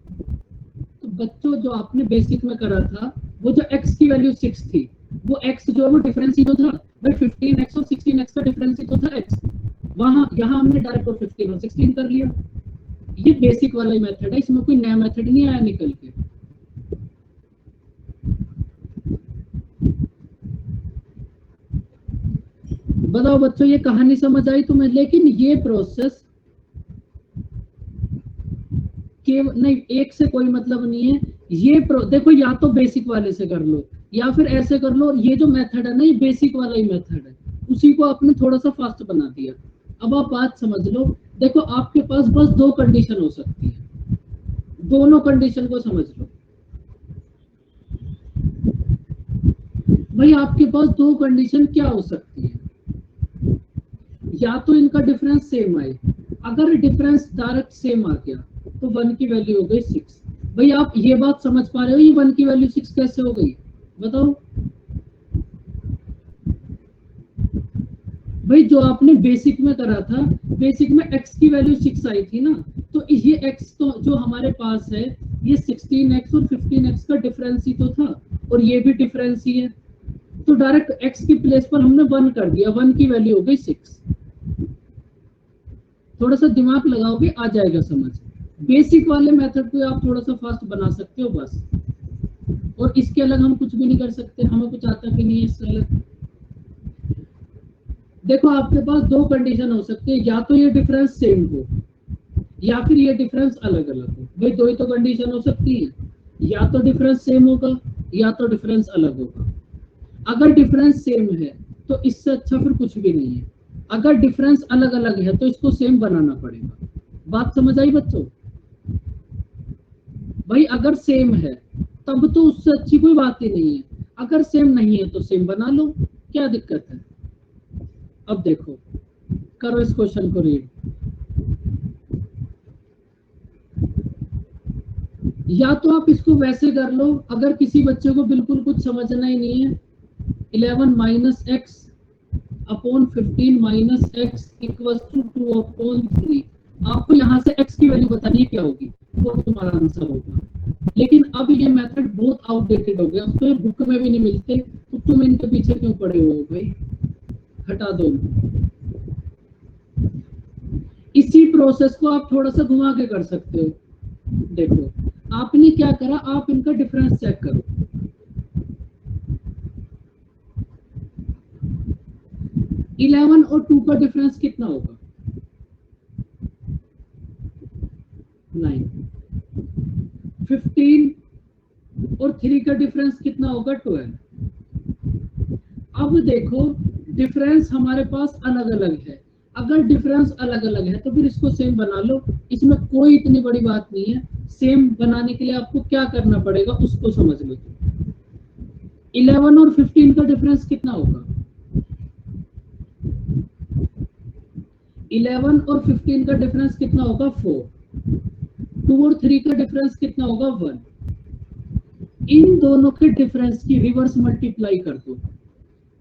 Speaker 1: तो बच्चों जो आपने बेसिक में करा था वो जो x की वैल्यू 6 थी, वो x जो वो डिफरेंस ही तो था भाई, 15x और 16x का डिफरेंस ही तो था x। वहां यहाँ हमने डायरेक्ट 15 और 16 कर लिया। ये बेसिक वाला ही मेथड है, इसमें कोई नया मेथड नहीं आया निकल के। बताओ बच्चों ये कहानी समझ आई तुम्हें? लेकिन ये प्रोसेस के नहीं, एक से कोई मतलब नहीं है। ये देखो या तो बेसिक वाले से कर लो या फिर ऐसे कर लो। ये जो मेथड है ना ये बेसिक वाला ही मेथड है, उसी को आपने थोड़ा सा फास्ट बना दिया। अब आप बात समझ लो, देखो आपके पास बस 2 कंडीशन हो सकती है, दोनों कंडीशन को समझ लो भाई। आपके पास 2 कंडीशन क्या हो सकती है, या तो इनका डिफरेंस सेम आए। अगर डिफरेंस डायरेक्ट सेम आ गया तो 1 की वैल्यू हो गई 6। भाई आप ये बात समझ पा रहे हो ये 1 की वैल्यू 6 कैसे हो गई बताओ? भाई जो आपने बेसिक में करा था, बेसिक में x की वैल्यू 6 आई थी ना, तो ये x तो जो हमारे पास है ये 16x और 15x का डिफरेंस ही तो था, और ये भी डिफरेंस ही है। तो डायरेक्ट x की प्लेस पर हमने 1 कर दिया, 1 की वैल्यू हो गई 6। थोड़ा सा दिमाग लगाओगे आ जाएगा समझ। बेसिक वाले मेथड को आप थोड़ा सा फास्ट बना सकते हो बस, और इसके अलग हम कुछ भी नहीं कर सकते, हमें कुछ आता भी नहीं है इससे अलग। देखो आपके पास 2 कंडीशन हो सकती है, या तो ये डिफरेंस सेम हो या फिर ये डिफरेंस अलग अलग हो। भाई 2 ही तो कंडीशन हो सकती है, या तो डिफरेंस सेम होगा या तो डिफरेंस अलग होगा। अगर डिफरेंस सेम है तो इससे अच्छा फिर कुछ भी नहीं है। अगर डिफरेंस अलग अलग है तो इसको सेम बनाना पड़ेगा। बात समझ आई बच्चों? भाई अगर सेम है तब तो उससे अच्छी कोई बात ही नहीं है, अगर सेम नहीं है तो सेम बना लो, क्या दिक्कत है? अब देखो, करो इस क्वेश्चन को रीड। या तो आप इसको वैसे कर लो, अगर किसी बच्चे को बिल्कुल कुछ समझना ही नहीं है, 11 minus x upon 15 minus x equal to 2 upon 3। आपको यहाँ से x की वैल्यू बतानी है क्या होगी, वो तुम्हारा आंसर होगा। लेकिन अब ये मेथड बहुत आउटडेटेड हो गया, अब तो बुक में भी नहीं मिलते, तो तुम इनके पीछे क्यों पड़े हो भाई? हटा दो। इसी प्रोसेस को आप थोड़ा सा घुमा के कर सकते हो। देखो आपने क्या करा, आप इनका डिफरेंस चेक करो। इलेवन और 2 का डिफरेंस कितना होगा? 9। 15 और 3 का डिफरेंस कितना होगा? 12। अब देखो डिफरेंस हमारे पास अलग अलग है, अगर डिफरेंस अलग अलग है तो फिर इसको सेम बना लो, इसमें कोई इतनी बड़ी बात नहीं है। सेम बनाने के लिए आपको क्या करना पड़ेगा उसको समझ लो। 11 और 15 का डिफरेंस कितना होगा? 11 और 15 का डिफरेंस कितना होगा? 4। 2 और 3 का डिफरेंस कितना होगा? 1। इन दोनों के डिफरेंस की रिवर्स मल्टीप्लाई कर दो,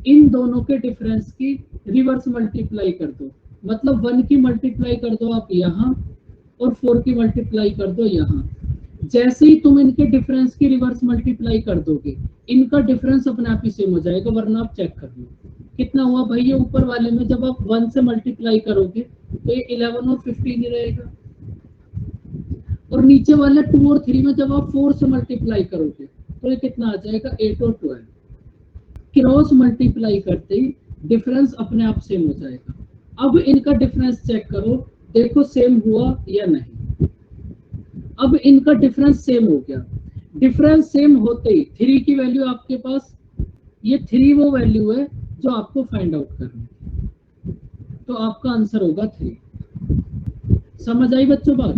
Speaker 1: इन दोनों के डिफरेंस की रिवर्स मल्टीप्लाई कर दो, मतलब 1 की मल्टीप्लाई कर दो आप यहाँ और 4 की मल्टीप्लाई कर दो यहाँ। जैसे ही तुम इनके डिफरेंस की रिवर्स मल्टीप्लाई कर दोगे, इनका डिफरेंस अपने आप ही सेम हो जाएगा, वरना आप चेक कर लो कितना हुआ भाई। ये ऊपर वाले में जब आप 1 से मल्टीप्लाई करोगे तो ये 11 और 15 ही रहेगा, और नीचे वाले 2 और 3 में जब आप 4 से मल्टीप्लाई करोगे तो ये कितना आ जाएगा? 8 और 12। क्रॉस मल्टीप्लाई करते ही डिफरेंस अपने आप सेम हो जाएगा। अब इनका डिफरेंस चेक करो, देखो सेम हुआ या नहीं। अब इनका डिफरेंस सेम हो गया। डिफरेंस सेम होते ही 3 की वैल्यू आपके पास, ये 3 वो वैल्यू है जो आपको फाइंड आउट करनी है, तो आपका आंसर होगा 3। समझ आई बच्चों बात?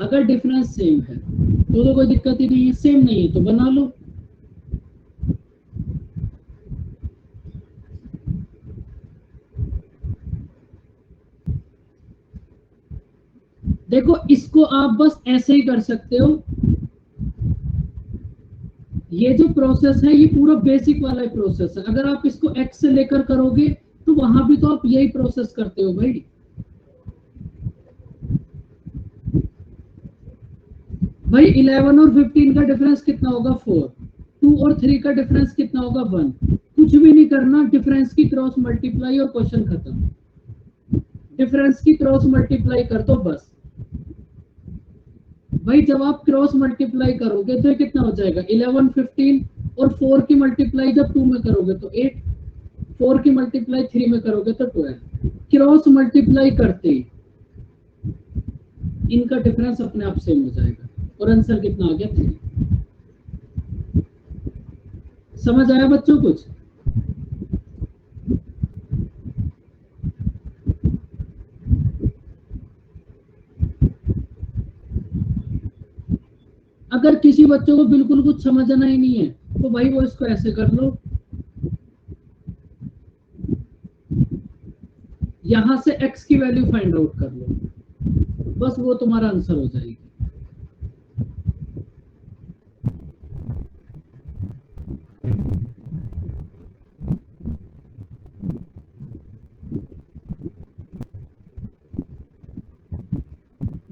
Speaker 1: अगर डिफरेंस सेम है तो कोई दिक्कत ही नहीं है, सेम नहीं है तो बना लो। देखो इसको आप बस ऐसे ही कर सकते हो, ये जो प्रोसेस है ये पूरा बेसिक वाला प्रोसेस है। अगर आप इसको x से लेकर करोगे तो वहां भी तो आप यही प्रोसेस करते हो भाई। भाई 11 और 15 का डिफरेंस कितना होगा 4, 2 और 3 का डिफरेंस कितना होगा 1। कुछ भी नहीं करना, डिफरेंस की क्रॉस मल्टीप्लाई और क्वेश्चन खत्म। डिफरेंस की क्रॉस मल्टीप्लाई कर दो बस। भाई जब आप क्रॉस मल्टीप्लाई करोगे तो कितना हो जाएगा 11 15, और 4 की मल्टीप्लाई जब 2 में करोगे तो 8, 4 की मल्टीप्लाई 3 में करोगे तो 12। क्रॉस मल्टीप्लाई करते ही इनका डिफरेंस अपने आप सेम हो जाएगा और आंसर कितना आ गया 3। समझ आया बच्चों कुछ? अगर किसी बच्चों को बिल्कुल कुछ समझना ही नहीं है तो भाई वो इसको ऐसे कर लो, यहां से x की वैल्यू फाइंड आउट कर लो, बस वो तुम्हारा आंसर हो जाएगी।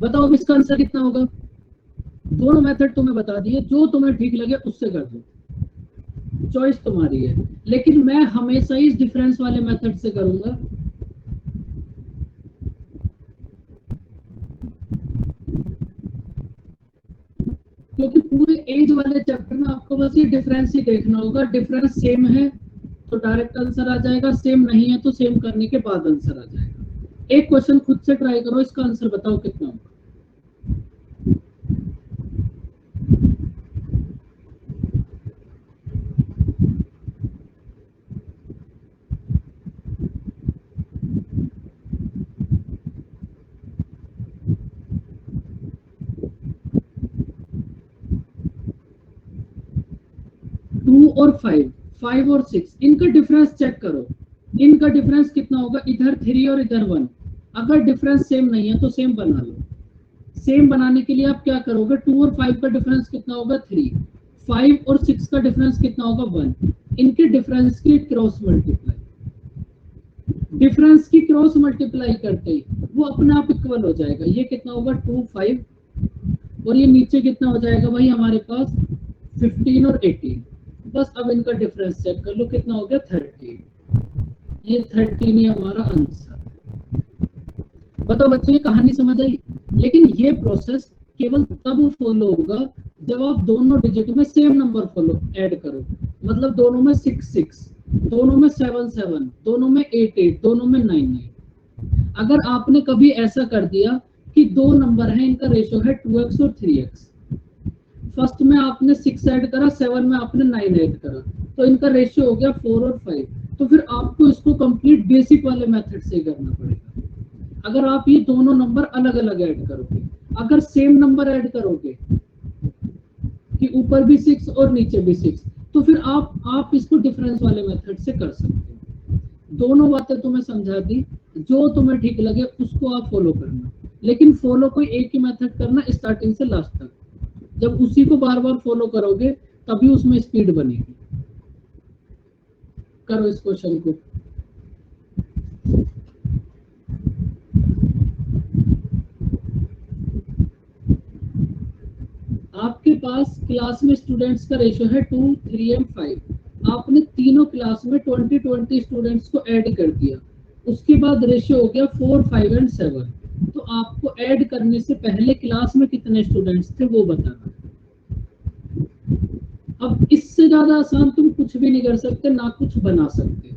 Speaker 1: बताओ इसका आंसर कितना होगा? दोनों मेथड तुम्हें बता दिए, जो तुम्हें ठीक लगे उससे कर दो, चॉइस तुम्हारी है। लेकिन मैं हमेशा इस डिफरेंस वाले मेथड से करूंगा, क्योंकि पूरे एज वाले चैप्टर में आपको बस ये डिफरेंस ही देखना होगा। डिफरेंस सेम है तो डायरेक्ट आंसर आ जाएगा, सेम नहीं है तो सेम करने के बाद आंसर आ जाएगा। एक क्वेश्चन खुद से ट्राई करो, इसका आंसर बताओ कितना होगा। और 5 और 6 इनका डिफरेंस चेक करो, इनका डिफरेंस कितना होगा, इधर 3 और इधर 1। अगर डिफरेंस सेम नहीं है तो सेम बना लो। सेम बनाने के लिए आप क्या करोगे, 2 और 5 का डिफरेंस कितना होगा 3, 5 और 6 का डिफरेंस कितना होगा 1। इनके डिफरेंस की क्रॉस मल्टीप्लाई, डिफरेंस की क्रॉस मल्टीप्लाई करते ही वो अपने आप इक्वल हो जाएगा। ये कितना होगा 2 5, और ये नीचे कितना हो जाएगा भाई हमारे पास 15 और 18। बस अब इनका डिफरेंस चेक कर लो कितना हो गया 13। ये 13 ही हमारा आंसर। बताओ बच्चों ये कहानी समझ आई? लेकिन ये प्रोसेस केवल तब फॉलो होगा जब आप दोनों डिजिट में सेम नंबर फॉलो ऐड करो। मतलब दोनों में 6 6, दोनों में 7 7, दोनों में 8 8, दोनों में 9 9। अगर आपने कभी ऐसा कर दिया कि दो नंबर है, इनका रेशियो है 2x और 3x, फर्स्ट में आपने 6 ऐड करा, 7 में आपने 9 ऐड करा, तो इनका रेशियो हो गया 4 और 5। तो फिर आपको इसको कंप्लीट बेसिक वाले मेथड से करना पड़ेगा। अगर आप ये दोनों नंबर अलग अलग ऐड करोगे, अगर सेम नंबर ऐड करोगे कि ऊपर भी 6 और नीचे भी 6, तो फिर आप इसको डिफरेंस वाले मेथड से कर सकते हो। दोनों बातें तुम्हें समझा दी, जो तुम्हें ठीक लगे उसको आप फॉलो करना, लेकिन फॉलो कोई एक ही मेथड करना स्टार्टिंग से लास्ट तक। जब उसी को बार बार फॉलो करोगे तभी उसमें स्पीड बनेगी। करो इस क्वेश्चन को। आपके पास क्लास में स्टूडेंट्स का रेशियो है 2 3 एंड 5। आपने तीनों क्लास में 20 20 स्टूडेंट्स को ऐड कर दिया, उसके बाद रेशियो हो गया 4 5 एंड 7। तो आपको ऐड करने से पहले क्लास में कितने स्टूडेंट्स थे वो बताना। अब इससे ज्यादा आसान तुम कुछ भी नहीं कर सकते, ना कुछ बना सकते।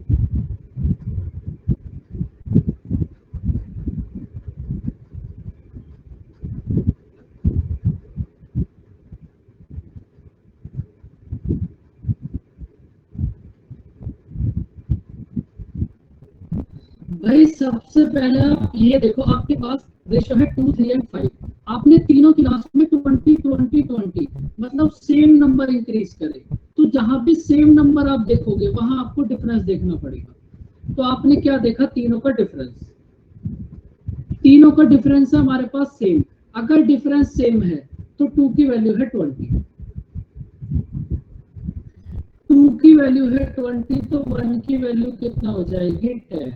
Speaker 1: भाई सबसे पहले आप ये देखो, आपके पास रेशो है 2, 3 एंड 5। आपने तीनों क्लास में 20, 20, 20 मतलब सेम नंबर इंक्रीज करे, तो जहां भी सेम नंबर आप देखोगे वहां आपको डिफरेंस देखना पड़ेगा। तो आपने क्या देखा, तीनों का डिफरेंस, तीनों का डिफरेंस है हमारे पास सेम। अगर डिफरेंस सेम है तो 2 की वैल्यू है 20, 2 की वैल्यू है 20, तो 1 की वैल्यू कितना हो जाएगी 10।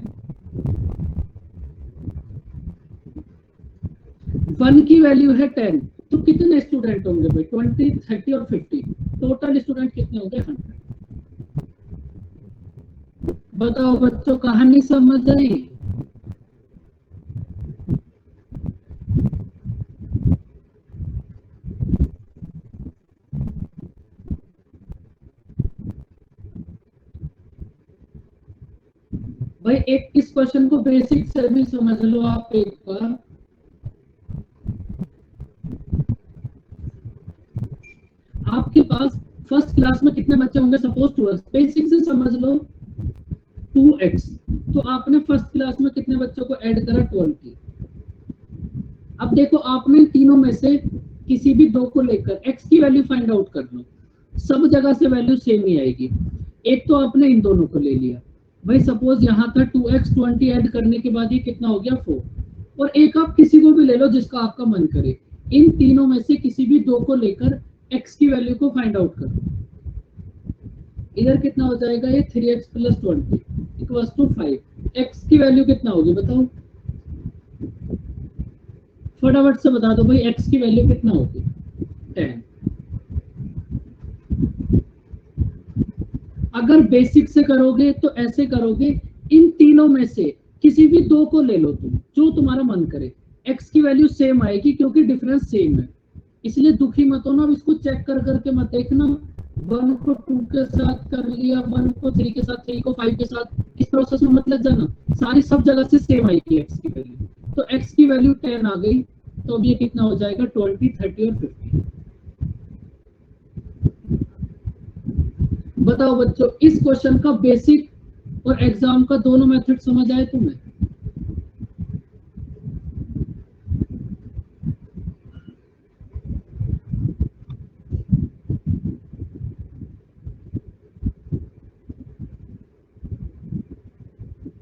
Speaker 1: 1 की वैल्यू है 10, तो कितने स्टूडेंट होंगे भाई, 20, 30 और 50, टोटल स्टूडेंट कितने होंगे 100। बताओ बच्चों, कहानी समझ आई? भाई एक इस क्वेश्चन को बेसिक से भी समझ लो आप एक बार। आपके पास फर्स्ट क्लास में कितने बच्चे होंगे, सपोज टू, बेसिक से समझ लो 2x, तो आपने फर्स्ट क्लास में कितने बच्चों को ऐड करा 20। अब देखो, आपने तीनों में से किसी भी दो को लेकर x की वैल्यू फाइंड आउट कर लो, सब जगह से वैल्यू सेम ही आएगी। एक तो आपने इन दोनों को ले लिया भाई, सपोज यहाँ था 2x, 20 ऐड करने के बाद ये कितना हो गया 4, और एक आप किसी को भी ले लो जिसका आपका मन करे, इन तीनों में से किसी भी दो को लेकर x की वैल्यू को फाइंड आउट करो। इधर कितना हो जाएगा, ये 3x plus 20 equals to 5। x की वैल्यू कितना होगी बताओ, फटाफट से बता दो भाई, x की वैल्यू कितना होगी 10। अगर बेसिक से करोगे तो ऐसे करोगे, इन तीनों में से किसी भी दो को ले लो तुम, जो तुम्हारा मन करे, x की वैल्यू सेम आएगी क्योंकि डिफरेंस सेम है। इसलिए दुखी मत होना, इसको चेक कर करके मत देखना 1 को 2 के साथ कर लिया, 1 को 3 के साथ, 3 को 5 के साथ, इस प्रोसेस में मत लग जाना, सारी सब जगह से सेम आएगी x की वैल्यू। तो x की वैल्यू 10 आ गई, तो अब ये कितना हो जाएगा 20, 30 और 50। बताओ बच्चों, इस क्वेश्चन का बेसिक और एग्जाम का दोनों मेथड समझ आए तुम्हें?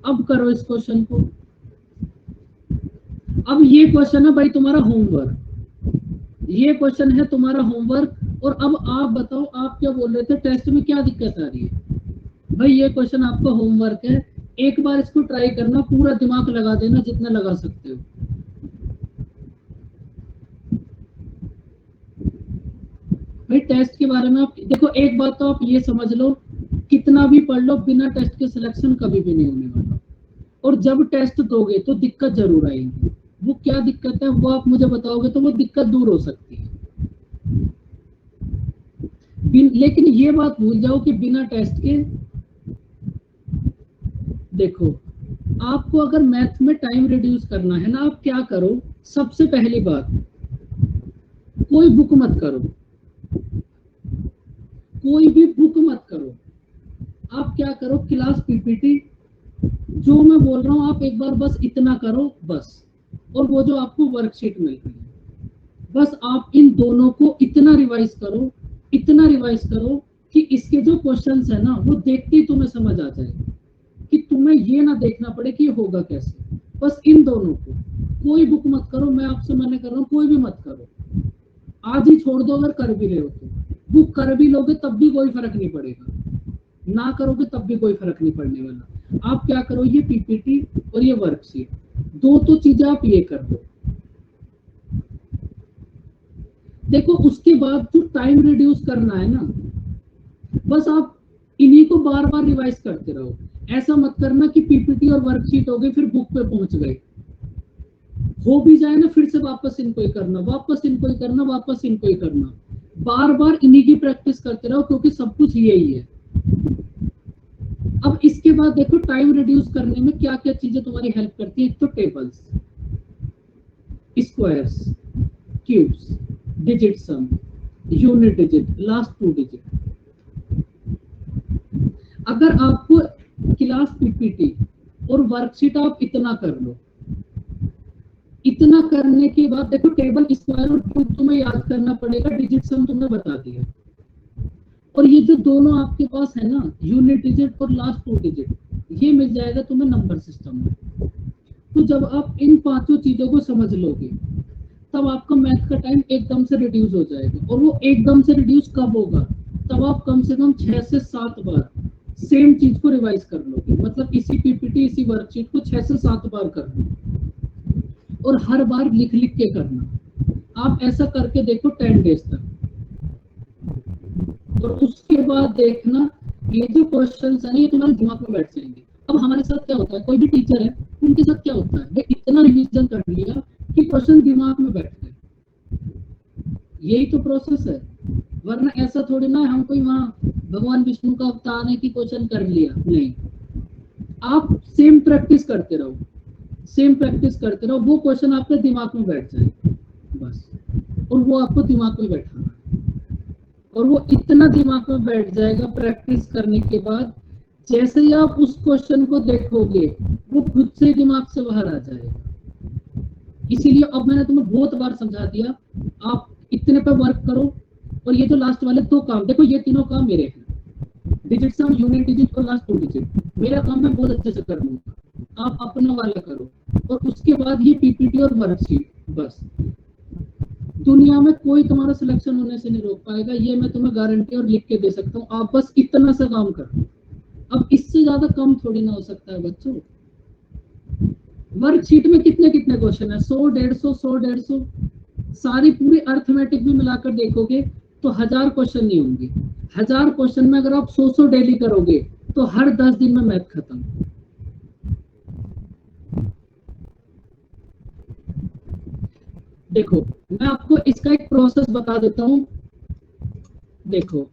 Speaker 1: अब करो इस क्वेश्चन को। अब ये क्वेश्चन है भाई तुम्हारा होमवर्क, ये क्वेश्चन है तुम्हारा होमवर्क। और अब आप बताओ, आप क्या बोल रहे थे, टेस्ट में क्या दिक्कत आ रही है? भाई ये क्वेश्चन आपका होमवर्क है, एक बार इसको ट्राई करना, पूरा दिमाग लगा देना जितना लगा सकते हो। भाई टेस्ट के बारे में आप देखो, एक बात तो आप ये समझ लो, कितना भी पढ़ लो, बिना टेस्ट के सिलेक्शन कभी भी नहीं होने वाला। और जब टेस्ट दोगे तो दिक्कत जरूर आएगी, वो क्या दिक्कत है वो आप मुझे बताओगे तो वो दिक्कत दूर हो सकती है। लेकिन ये बात भूल जाओ कि बिना टेस्ट के, देखो आपको अगर मैथ में टाइम रिड्यूस करना है ना, आप क्या करो, सबसे पहली बात, कोई बुक मत करो, कोई भी बुक मत करो। आप क्या करो, क्लास पीपीटी जो मैं बोल रहा हूं आप एक बार बस इतना करो बस, और वो जो आपको वर्कशीट मिलती है, बस आप इन दोनों को इतना रिवाइज करो, इतना रिवाइज करो कि इसके जो क्वेश्चंस है ना वो देखते ही तुम्हें समझ आ जाए, कि तुम्हें ये ना देखना पड़े कि होगा कैसे। बस इन दोनों को, कोई बुक मत करो, मैं आपसे मना कर रहा हूँ, कोई भी मत करो, आज ही छोड़ दो। अगर कर भी रहे हो तो, बुक कर भी लोगे तब भी कोई फर्क नहीं पड़ेगा, ना करोगे तब भी कोई फर्क नहीं पड़ने वाला। आप क्या करो, ये पीपीटी और ये वर्कशीट, दो तो चीजें आप ये कर दो। देखो उसके बाद जो टाइम रिड्यूस करना है ना, बस आप इन्हीं को बार बार रिवाइज करते रहो। ऐसा मत करना कि पीपीटी और वर्कशीट हो गई फिर बुक पे पहुंच गए, हो भी जाए ना फिर से वापस इनको ही करना, वापस इनको ही करना, वापस इनको ही करना, बार बार इन्हीं की प्रैक्टिस करते रहो, क्योंकि सब कुछ यही है। अब इसके बाद देखो टाइम रिड्यूस करने में क्या क्या चीजें तुम्हारी हेल्प करती है। एक तो टेबल्स, स्क्वायर्स, क्यूब्स, डिजिट सम, यूनिट डिजिट, लास्ट 2 डिजिट। अगर आपको क्लास पीपीटी और वर्कशीट आप इतना कर लो। इतना करने के बाद देखो टेबल स्क्वायर और क्यूब तुम्हें याद करना पड़ेगा, डिजिट सम तुमने बता दिया। और ये जो दोनों आपके पास है ना, यूनिट डिजिट और लास्ट 2 डिजिट, ये मिल जाएगा तुम्हें नंबर सिस्टम में। तो जब आप इन पांचों चीजों को समझ लोगे तब आपका मैथ का टाइम एकदम से रिड्यूस हो जाएगा। और वो एकदम से रिड्यूस कब होगा? तब आप कम से कम 6 से 7 बार सेम चीज को रिवाइज कर लोगे। मतलब इसी पीपीटी इसी वर्कशीट को 6 से 7 बार कर लो और हर बार लिख लिख के करना। आप ऐसा करके देखो 10 डेज तक, और उसके बाद देखना ये जो क्वेश्चंस है ना ये तुम्हारे दिमाग में बैठ जाएंगे। अब हमारे साथ क्या होता है, कोई भी टीचर है उनके साथ क्या होता है, वे इतना रिवीजन कर लिया कि क्वेश्चन दिमाग में बैठ गए। यही तो प्रोसेस है, वरना ऐसा थोड़ी ना हम कोई वहां भगवान विष्णु का अवतार है कि क्वेश्चन कर लिया, नहीं। आप सेम प्रैक्टिस करते रहो, सेम प्रैक्टिस करते रहो, वो क्वेश्चन आपके दिमाग में बैठ जाए बस। और वो आपको दिमाग में बैठाना है, और वो इतना दिमाग में बैठ जाएगा प्रैक्टिस करने के बाद, जैसे ही आप उस क्वेश्चन को देखोगे वो खुद से दिमाग से बाहर आ जाएगा। इसीलिए अब मैंने तुम्हें बहुत बार समझा दिया, आप इतने पे वर्क करो। और ये जो लास्ट वाले 2 काम देखो, ये तीनों काम मेरे हैं, डिजिट सम, यूनिट डिजिट और लास्ट 2 डिजिट। मेरा काम मैं बहुत अच्छे से कर लूंगा, आप अपना वाला करो। और उसके बाद ये पीपीटी और वर्कशीट, बस दुनिया में कोई तुम्हारा सिलेक्शन होने से नहीं रोक पाएगा, ये मैं तुम्हें गारंटी और लिख के दे सकता हूँ। आप बस इतना सा काम करो, अब इससे ज्यादा कम थोड़ी ना हो सकता है बच्चों। वर्कशीट में कितने कितने क्वेश्चन है, 100, 150, सारी पूरी अर्थमेटिक भी मिलाकर देखोगे तो 1000 क्वेश्चन नहीं होंगे। 1000 क्वेश्चन में अगर आप 100 डेली करोगे तो हर 10 दिन में मैथ खत्म। देखो मैं आपको इसका एक प्रोसेस बता देता हूं। देखो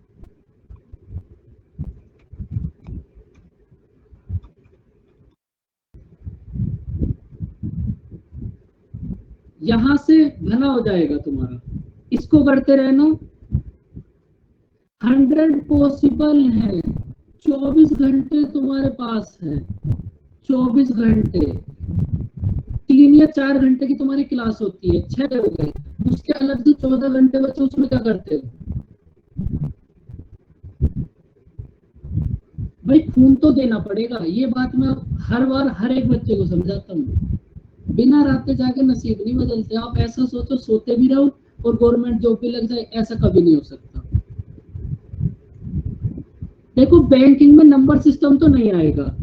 Speaker 1: यहां से घना हो जाएगा तुम्हारा, इसको करते रहना। 100 पॉसिबल है, 24 घंटे तुम्हारे पास है, 24 घंटे। 3 या 4 घंटे की तुम्हारी क्लास होती है, 6 हो गए। उसके अलग से 14 घंटे बचे, उसमें क्या करते हो भाई? खून तो देना पड़ेगा। ये बात मैं हर बार हर एक बच्चे को समझाता हूँ, बिना रात जाके नसीब नहीं बदलते। आप ऐसा सोचो सोते भी रहो और गवर्नमेंट जॉब भी लग जाए, ऐसा कभी नहीं हो सकता। देखो बैंकिंग में नंबर सिस्टम तो नहीं आएगा,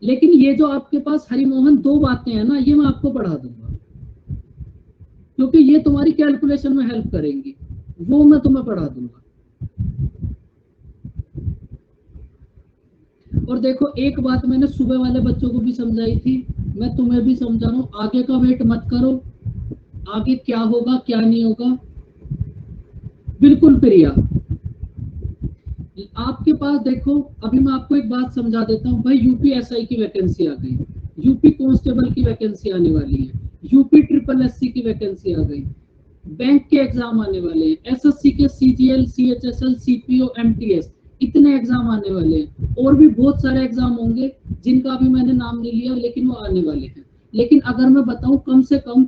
Speaker 1: लेकिन ये जो आपके पास हरिमोहन 2 बातें हैं ना, ये मैं आपको पढ़ा दूंगा, क्योंकि ये तुम्हारी कैलकुलेशन में हेल्प करेंगी, वो मैं तुम्हें पढ़ा दूंगा। और देखो एक बात मैंने सुबह वाले बच्चों को भी समझाई थी, मैं तुम्हें भी समझा रहा हूँ, आगे का वेट मत करो, आगे क्या होगा क्या नहीं होगा बिल्कुल प्रिया। आपके पास देखो, अभी मैं आपको एक बात समझा देता हूँ भाई, यूपीएसआई की वैकेंसी आ गई, यूपी कांस्टेबल की वैकेंसी आने वाली है, यूपी ट्रिपल एससी की वैकेंसी आ गई, बैंक के एग्जाम आने वाले हैं, एसएससी के सीजीएल, सीएचएसएल, सीपीओ, एमटीएस, इतने एग्जाम आने वाले हैं। और भी बहुत सारे एग्जाम होंगे जिनका अभी मैंने नाम नहीं लिया, लेकिन वो आने वाले हैं। लेकिन अगर मैं बताऊं कम से कम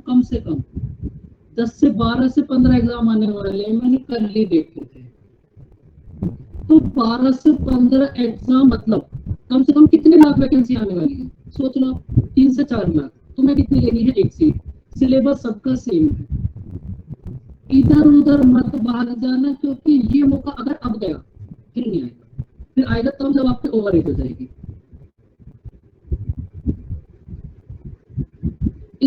Speaker 1: 10 से 12 से 15 एग्जाम आने वाले हैं, मैंने कल ही देखे थे। तो 12 से 15 एग्जाम मतलब कम से कम कितने लाख वैकेंसी आने वाली है, सोच लो। 3 से 4 लाख। तुम्हें कितनी लेनी है? 1 सीट। सिलेबस सबका सेम है, इधर उधर मत भाग जाना, क्योंकि ये मौका अगर अब गया फिर नहीं आएगा, फिर आएगा तब जब आपकी ओवर एज हो जाएगी।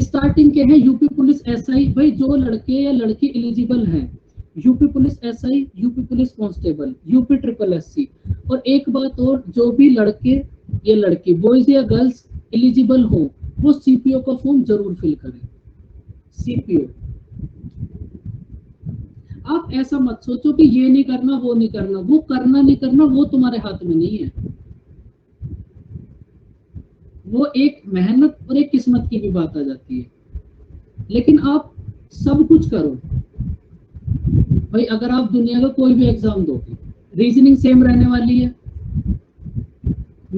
Speaker 1: स्टार्टिंग के हैं यूपी पुलिस एसआई, भाई जो लड़के या लड़की एलिजिबल हैं, UP police SI, UP police constable, UP triple SC. और एक बात और, जो भी लड़के या लड़की, बॉयज या गर्ल्स एलिजिबल हो, वो सीपीओ का फॉर्म जरूर फिल करें। सीपीओ, आप ऐसा मत सोचो कि ये नहीं करना वो नहीं करना, वो करना नहीं करना वो तुम्हारे हाथ में नहीं है, वो एक मेहनत और एक किस्मत की भी बात आ जाती है। लेकिन आप सब कुछ करो भाई। अगर आप दुनिया का कोई भी एग्जाम दोगे, रीजनिंग सेम रहने वाली है,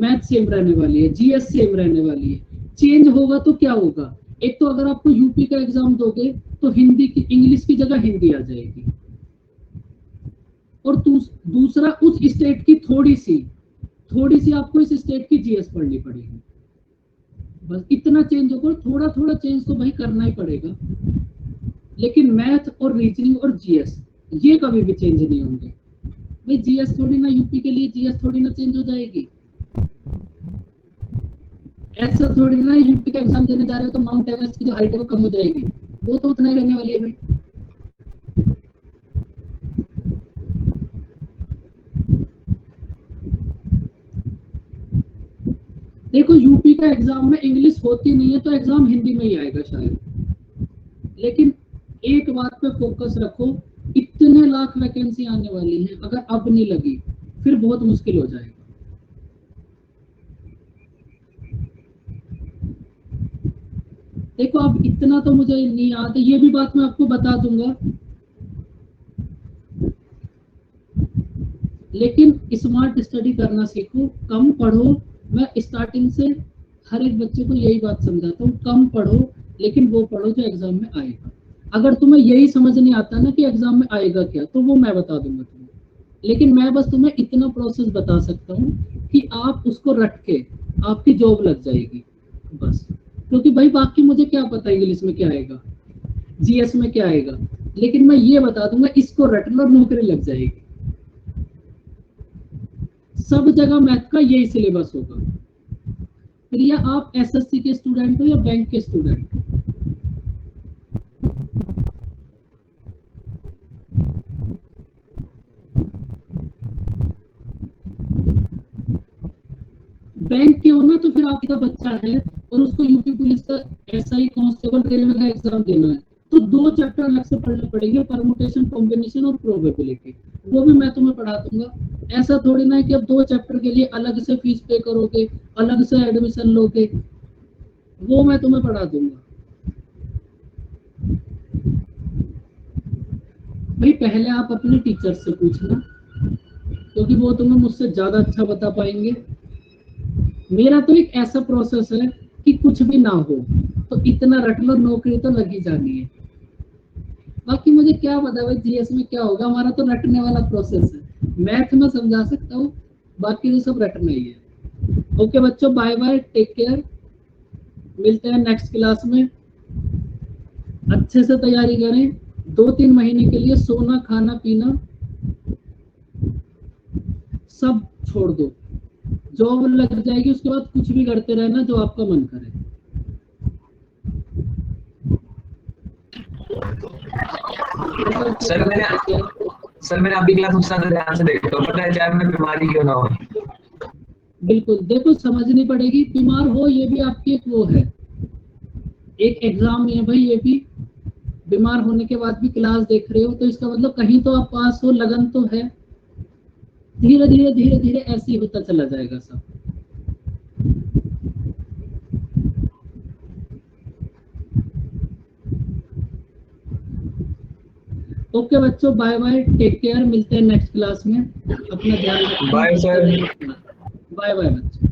Speaker 1: मैथ सेम रहने वाली है, जीएस सेम रहने वाली है। चेंज होगा तो क्या होगा, एक तो अगर आपको यूपी का एग्जाम दोगे तो हिंदी की, इंग्लिश की जगह हिंदी आ जाएगी, और दूसरा उस स्टेट की थोड़ी सी आपको इस स्टेट की जीएस पढ़नी पड़ेगी। बस इतना चेंज होगा, थोड़ा थोड़ा चेंज तो भाई करना ही पड़ेगा, लेकिन मैथ और रीजनिंग और जीएस ये कभी भी चेंज नहीं होंगे भाई। जीएस थोड़ी ना यूपी के लिए जीएस थोड़ी ना चेंज हो जाएगी, ऐसा थोड़ी ना यूपी का एग्जाम देने जा रहे हो तो माउंट एवरेस्ट की जो हाइट है वो कम हो जाएगी, वो तो उतना ही रहने वाली है भाई। देखो यूपी का एग्जाम में इंग्लिश होती नहीं है तो एग्जाम हिंदी में ही आएगा शायद, लेकिन एक बात पे फोकस रखो, इतने लाख वैकेंसी आने वाली है, अगर अब नहीं लगी फिर बहुत मुश्किल हो जाएगा। देखो अब इतना तो मुझे नहीं याद है, ये भी बात मैं आपको बता दूंगा, लेकिन स्मार्ट स्टडी करना सीखो, कम पढ़ो। मैं स्टार्टिंग से हर एक बच्चे को यही बात समझाता हूँ, कम पढ़ो लेकिन वो पढ़ो जो एग्जाम में आएगा। अगर तुम्हें यही समझ नहीं आता ना कि एग्जाम में आएगा क्या, तो वो मैं बता दूंगा तुम्हें, लेकिन मैं बस तुम्हें इतना प्रोसेस बता सकता हूँ कि आप उसको रट के आपकी जॉब लग जाएगी बस। क्योंकि भाई बाकी मुझे क्या पता इंग्लिश में क्या आएगा, जीएस में क्या आएगा, लेकिन मैं ये बता दूंगा इसको रट लो, नौकरी लग जाएगी। सब जगह मैथ का यही सिलेबस होगा। फिर या आप एसएससी के स्टूडेंट हो या बैंक के स्टूडेंट हो, बैंक के हो ना, तो फिर आपका बच्चा है और उसको यूपी पुलिस का एसआई कांस्टेबल रेलवे का एग्जाम देना है, तो 2 चैप्टर अलग से पढ़ने पड़ेंगे, परमुटेशन, कॉम्बिनेशन और प्रोबेबिलिटी, वो भी मैं तुम्हें पढ़ा दूंगा। ऐसा थोड़ी ना है कि अब 2 चैप्टर के लिए अलग से फीस पे करोगे, अलग से एडमिशन लोगे, वो मैं तुम्हें पढ़ा दूंगा। भाई पहले आप अपने टीचर से पूछना, क्योंकि वो तुम्हें मुझसे ज्यादा अच्छा बता पाएंगे। मेरा तो एक ऐसा प्रोसेस है कि कुछ भी ना हो तो इतना रट लो, नौकरी तो लगी जानी है। बाकी मुझे क्या पता भाई जीएस में क्या होगा, हमारा तो रटने वाला प्रोसेस है। मैथ में समझा सकता हूँ, बाकी तो सब रटना ही है। ओके बच्चों, बाय बाय, टेक केयर, मिलते हैं नेक्स्ट क्लास में। अच्छे से तैयारी करें, 2-3 महीने के लिए सोना खाना पीना सब छोड़ दो, जॉब लग जाएगी उसके बाद कुछ भी करते रहना जो आपका मन करे।
Speaker 2: सर मैंने अभी क्लास उतना ध्यान से देखा, तो पता है चाहे मैं बीमारी क्यों ना हो।
Speaker 1: बिल्कुल, देखो समझनी पड़ेगी, बीमार हो ये भी आपकी एक वो है, एक एग्जाम है भाई, ये भी बीमार होने के बाद भी क्लास देख रहे हो, तो इसका मतलब कहीं तो आप पास हो, लगन तो है। धीरे धीरे धीरे धीरे ऐसे ही होता चला जाएगा सब। ओके बच्चों, बाय बाय, टेक केयर, मिलते हैं नेक्स्ट क्लास में, अपना ध्यान रखना।
Speaker 2: Bye sir.
Speaker 1: बाय बाय बच्चों।